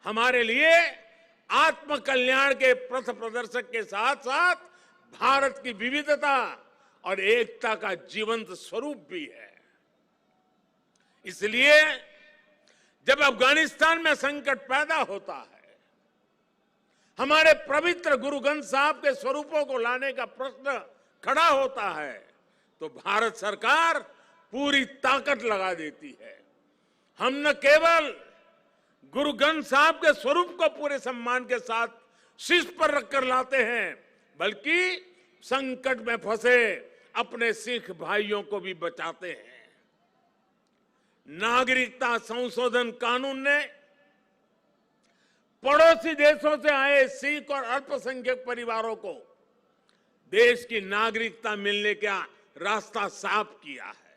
हमारे लिए आत्म कल्याण के पथ प्रदर्शक के साथ साथ भारत की विविधता और एकता का जीवंत स्वरूप भी है। इसलिए जब अफगानिस्तान में संकट पैदा होता है, हमारे पवित्र गुरु ग्रंथ साहिब के स्वरूपों को लाने का प्रश्न खड़ा होता है तो भारत सरकार पूरी ताकत लगा देती है। हम न केवल गुरु ग्रंथ साहब के स्वरूप को पूरे सम्मान के साथ शीर्ष पर रखकर लाते हैं, बल्कि संकट में फंसे अपने सिख भाइयों को भी बचाते हैं। नागरिकता संशोधन कानून ने पड़ोसी देशों से आए सिख और अल्पसंख्यक परिवारों को देश की नागरिकता मिलने का रास्ता साफ किया है।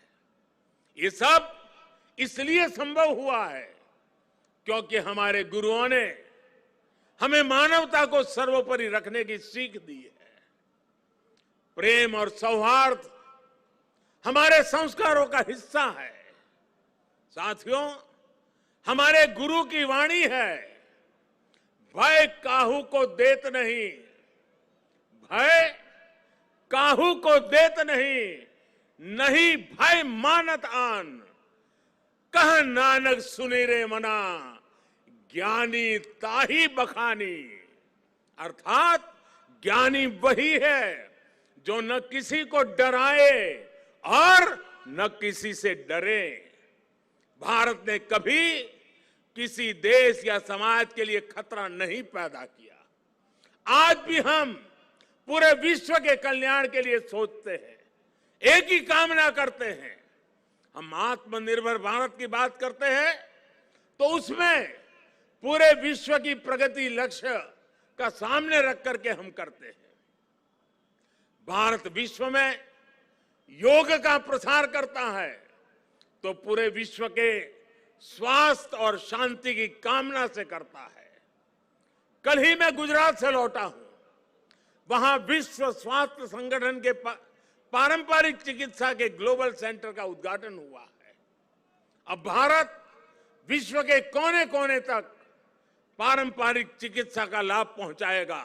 ये सब इसलिए संभव हुआ है क्योंकि हमारे गुरुओं ने हमें मानवता को सर्वोपरि रखने की सीख दी है। प्रेम और सौहार्द हमारे संस्कारों का हिस्सा है। साथियों, हमारे गुरु की वाणी है, भय काहू को देत नहीं, भय काहू को देत नहीं, नहीं भय मानत आन, कह नानक सुनी रे मना, ज्ञानी ताही बखानी। अर्थात ज्ञानी वही है जो न किसी को डराए और न किसी से डरे। भारत ने कभी किसी देश या समाज के लिए खतरा नहीं पैदा किया। आज भी हम पूरे विश्व के कल्याण के लिए सोचते हैं, एक ही कामना करते हैं। हम आत्मनिर्भर भारत की बात करते हैं तो उसमें पूरे विश्व की प्रगति लक्ष्य का सामने रख करके हम करते हैं। भारत विश्व में योग का प्रसार करता है तो पूरे विश्व के स्वास्थ्य और शांति की कामना से करता है। कल ही मैं गुजरात से लौटा हूं, वहां विश्व स्वास्थ्य संगठन के पारंपरिक चिकित्सा के ग्लोबल सेंटर का उद्घाटन हुआ है। अब भारत विश्व के कोने कोने तक पारंपरिक चिकित्सा का लाभ पहुंचाएगा,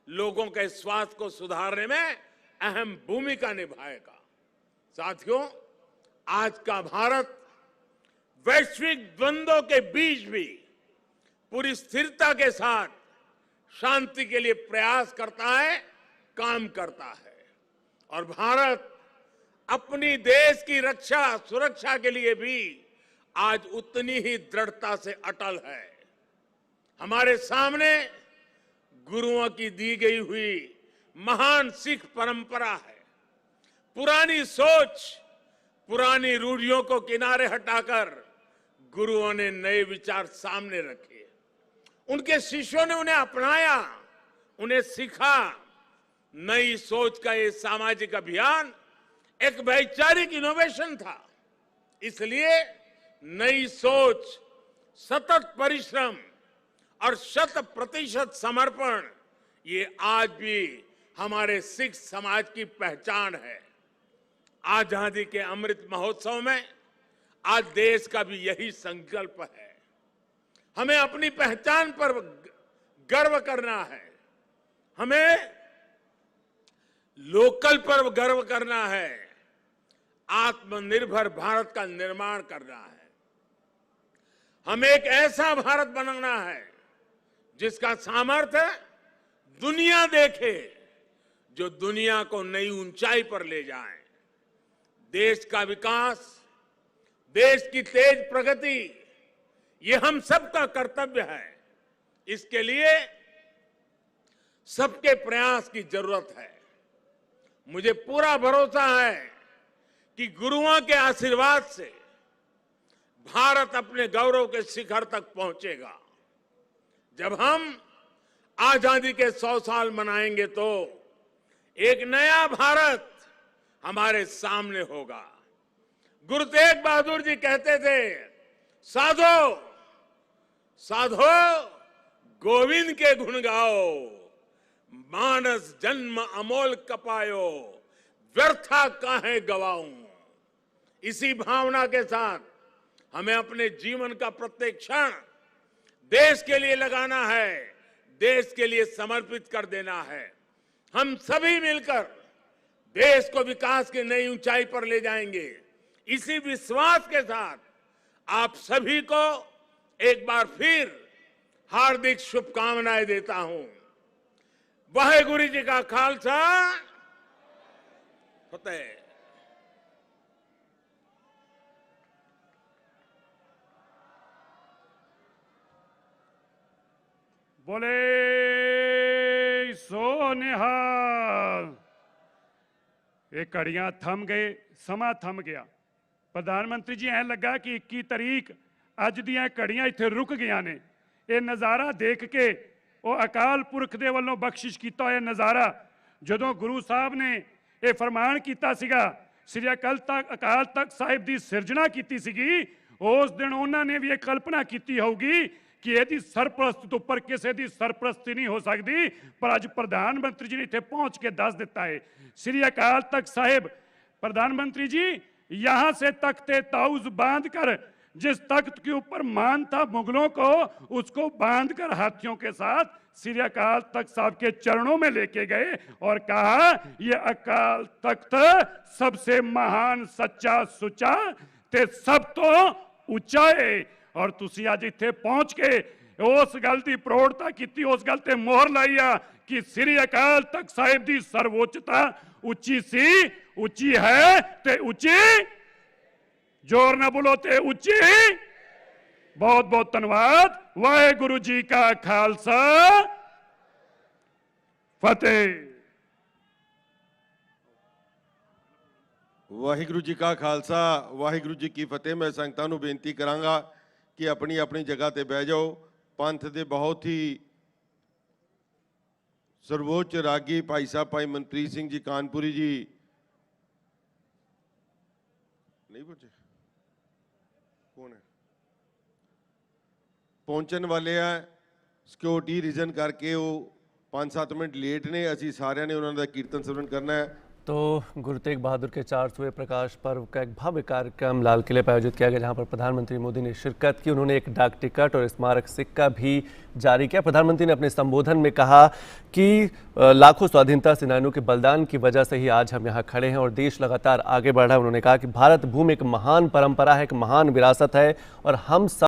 लोगों के स्वास्थ्य को सुधारने में अहम भूमिका निभाएगा। साथियों, आज का भारत वैश्विक द्वंद्वों के बीच भी पूरी स्थिरता के साथ शांति के लिए प्रयास करता है, काम करता है। और भारत अपनी देश की रक्षा सुरक्षा के लिए भी आज उतनी ही दृढ़ता से अटल है। हमारे सामने गुरुओं की दी गई हुई महान सिख परंपरा है। पुरानी सोच, पुरानी रूढ़ियों को किनारे हटाकर गुरुओं ने नए विचार सामने रखे। उनके शिष्यों ने उन्हें अपनाया, उन्हें सीखा। नई सोच का ये सामाजिक अभियान एक वैचारिक इनोवेशन था। इसलिए नई सोच, सतत परिश्रम और 100% समर्पण ये आज भी हमारे सिख समाज की पहचान है। आजादी के अमृत महोत्सव में आज देश का भी यही संकल्प है। हमें अपनी पहचान पर गर्व करना है, हमें लोकल पर गर्व करना है, आत्मनिर्भर भारत का निर्माण करना है। हमें एक ऐसा भारत बनाना है जिसका सामर्थ्य दुनिया देखे, जो दुनिया को नई ऊंचाई पर ले जाए। देश का विकास, देश की तेज प्रगति, ये हम सबका कर्तव्य है। इसके लिए सबके प्रयास की जरूरत है। मुझे पूरा भरोसा है कि गुरुओं के आशीर्वाद से भारत अपने गौरव के शिखर तक पहुंचेगा। जब हम आजादी के 100 साल मनाएंगे तो एक नया भारत हमारे सामने होगा। गुरु तेग बहादुर जी कहते थे, साधो साधो गोविंद के गुण गाओ, मानस जन्म अमोल कपायो, व्यर्था काहे गवाऊं। इसी भावना के साथ हमें अपने जीवन का प्रत्येक क्षण देश के लिए लगाना है, देश के लिए समर्पित कर देना है। हम सभी मिलकर देश को विकास की नई ऊंचाई पर ले जाएंगे। इसी विश्वास के साथ आप सभी को एक बार फिर हार्दिक शुभकामनाएं देता हूं। वाहेगुरु जी का खालसा, फतेह। बोले सो निहाल। ये घड़ियां थम गए, समा थम गया। प्रधानमंत्री जी, ऐ लगा कि 21 तरीक अज दियां घड़ियां इत्थे रुक गईयां ने। ये नज़ारा देख के वो अकाल पुरख दे वल्लों बख्शिश कीता होया नज़ारा, जदों गुरु साहब ने ये फरमान कीता सीगा, श्री अकाल तख्त साहिब दी सिरजना कीती सीगी, उस दिन उन्होंने भी ये कल्पना कीती होगी कि यदि सरप्रस्ती तो उपर किसी की सरप्रस्ती नहीं हो सकती, पर अज प्रधानमंत्री जी ने इत्थे पहुंच के दस दिता है। श्री अकाल तख्त साहिब, प्रधानमंत्री जी यहां से तख्ते ताऊज बांध कर, जिस तख्त के ऊपर मान था मुगलों को, उसको बांधकर हाथियों के साथ श्री अकाल तख्त साहब के चरणों में लेके गए और कहा, ये अकाल तख्त सबसे महान सच्चा सुचा ते सब तो उच्चा है। और तुसी अज इत्थे पहुंच के उस गल की प्रौढ़ता की, उस गल ते मोहर लाई आ कि श्री अकाल तख्त साहिब की सर्वोच्चता उच्ची सी, उच्ची है ते उच्ची, जोर ना बोलो ते उच्ची। बहुत बहुत धन्यवाद। वाहेगुरु जी का खालसा, फतेह। वाहिगुरु जी का खालसा, वाहिगुरु जी की फतेह। मैं संगतां नूं बेनती करांगा कि अपनी अपनी जगह ते बह जाओ। पंथ दे बहुत ही सर्वोच्च रागी भाई साहब भाई मनप्रीत सिंह जी कानपुरी जी नहीं पहुंचे, कौन है, पहुंचन वाले हैं। सिक्योरिटी रीजन करके वो 5-7 मिनट लेट ने। असी सारिਆਂ ने उन्होंने दा कीर्तन सिमरन करना है। तो गुरु तेग बहादुर के 400वें प्रकाश पर्व का एक भव्य कार्यक्रम लाल किले पर आयोजित किया गया, जहां पर प्रधानमंत्री मोदी ने शिरकत की। उन्होंने एक डाक टिकट और स्मारक सिक्का भी जारी किया। प्रधानमंत्री ने अपने संबोधन में कहा कि लाखों स्वाधीनता सेनानियों के बलिदान की वजह से ही आज हम यहाँ खड़े हैं और देश लगातार आगे बढ़ रहा है। उन्होंने कहा कि भारत भूमि एक महान परंपरा है, एक महान विरासत है और हम सब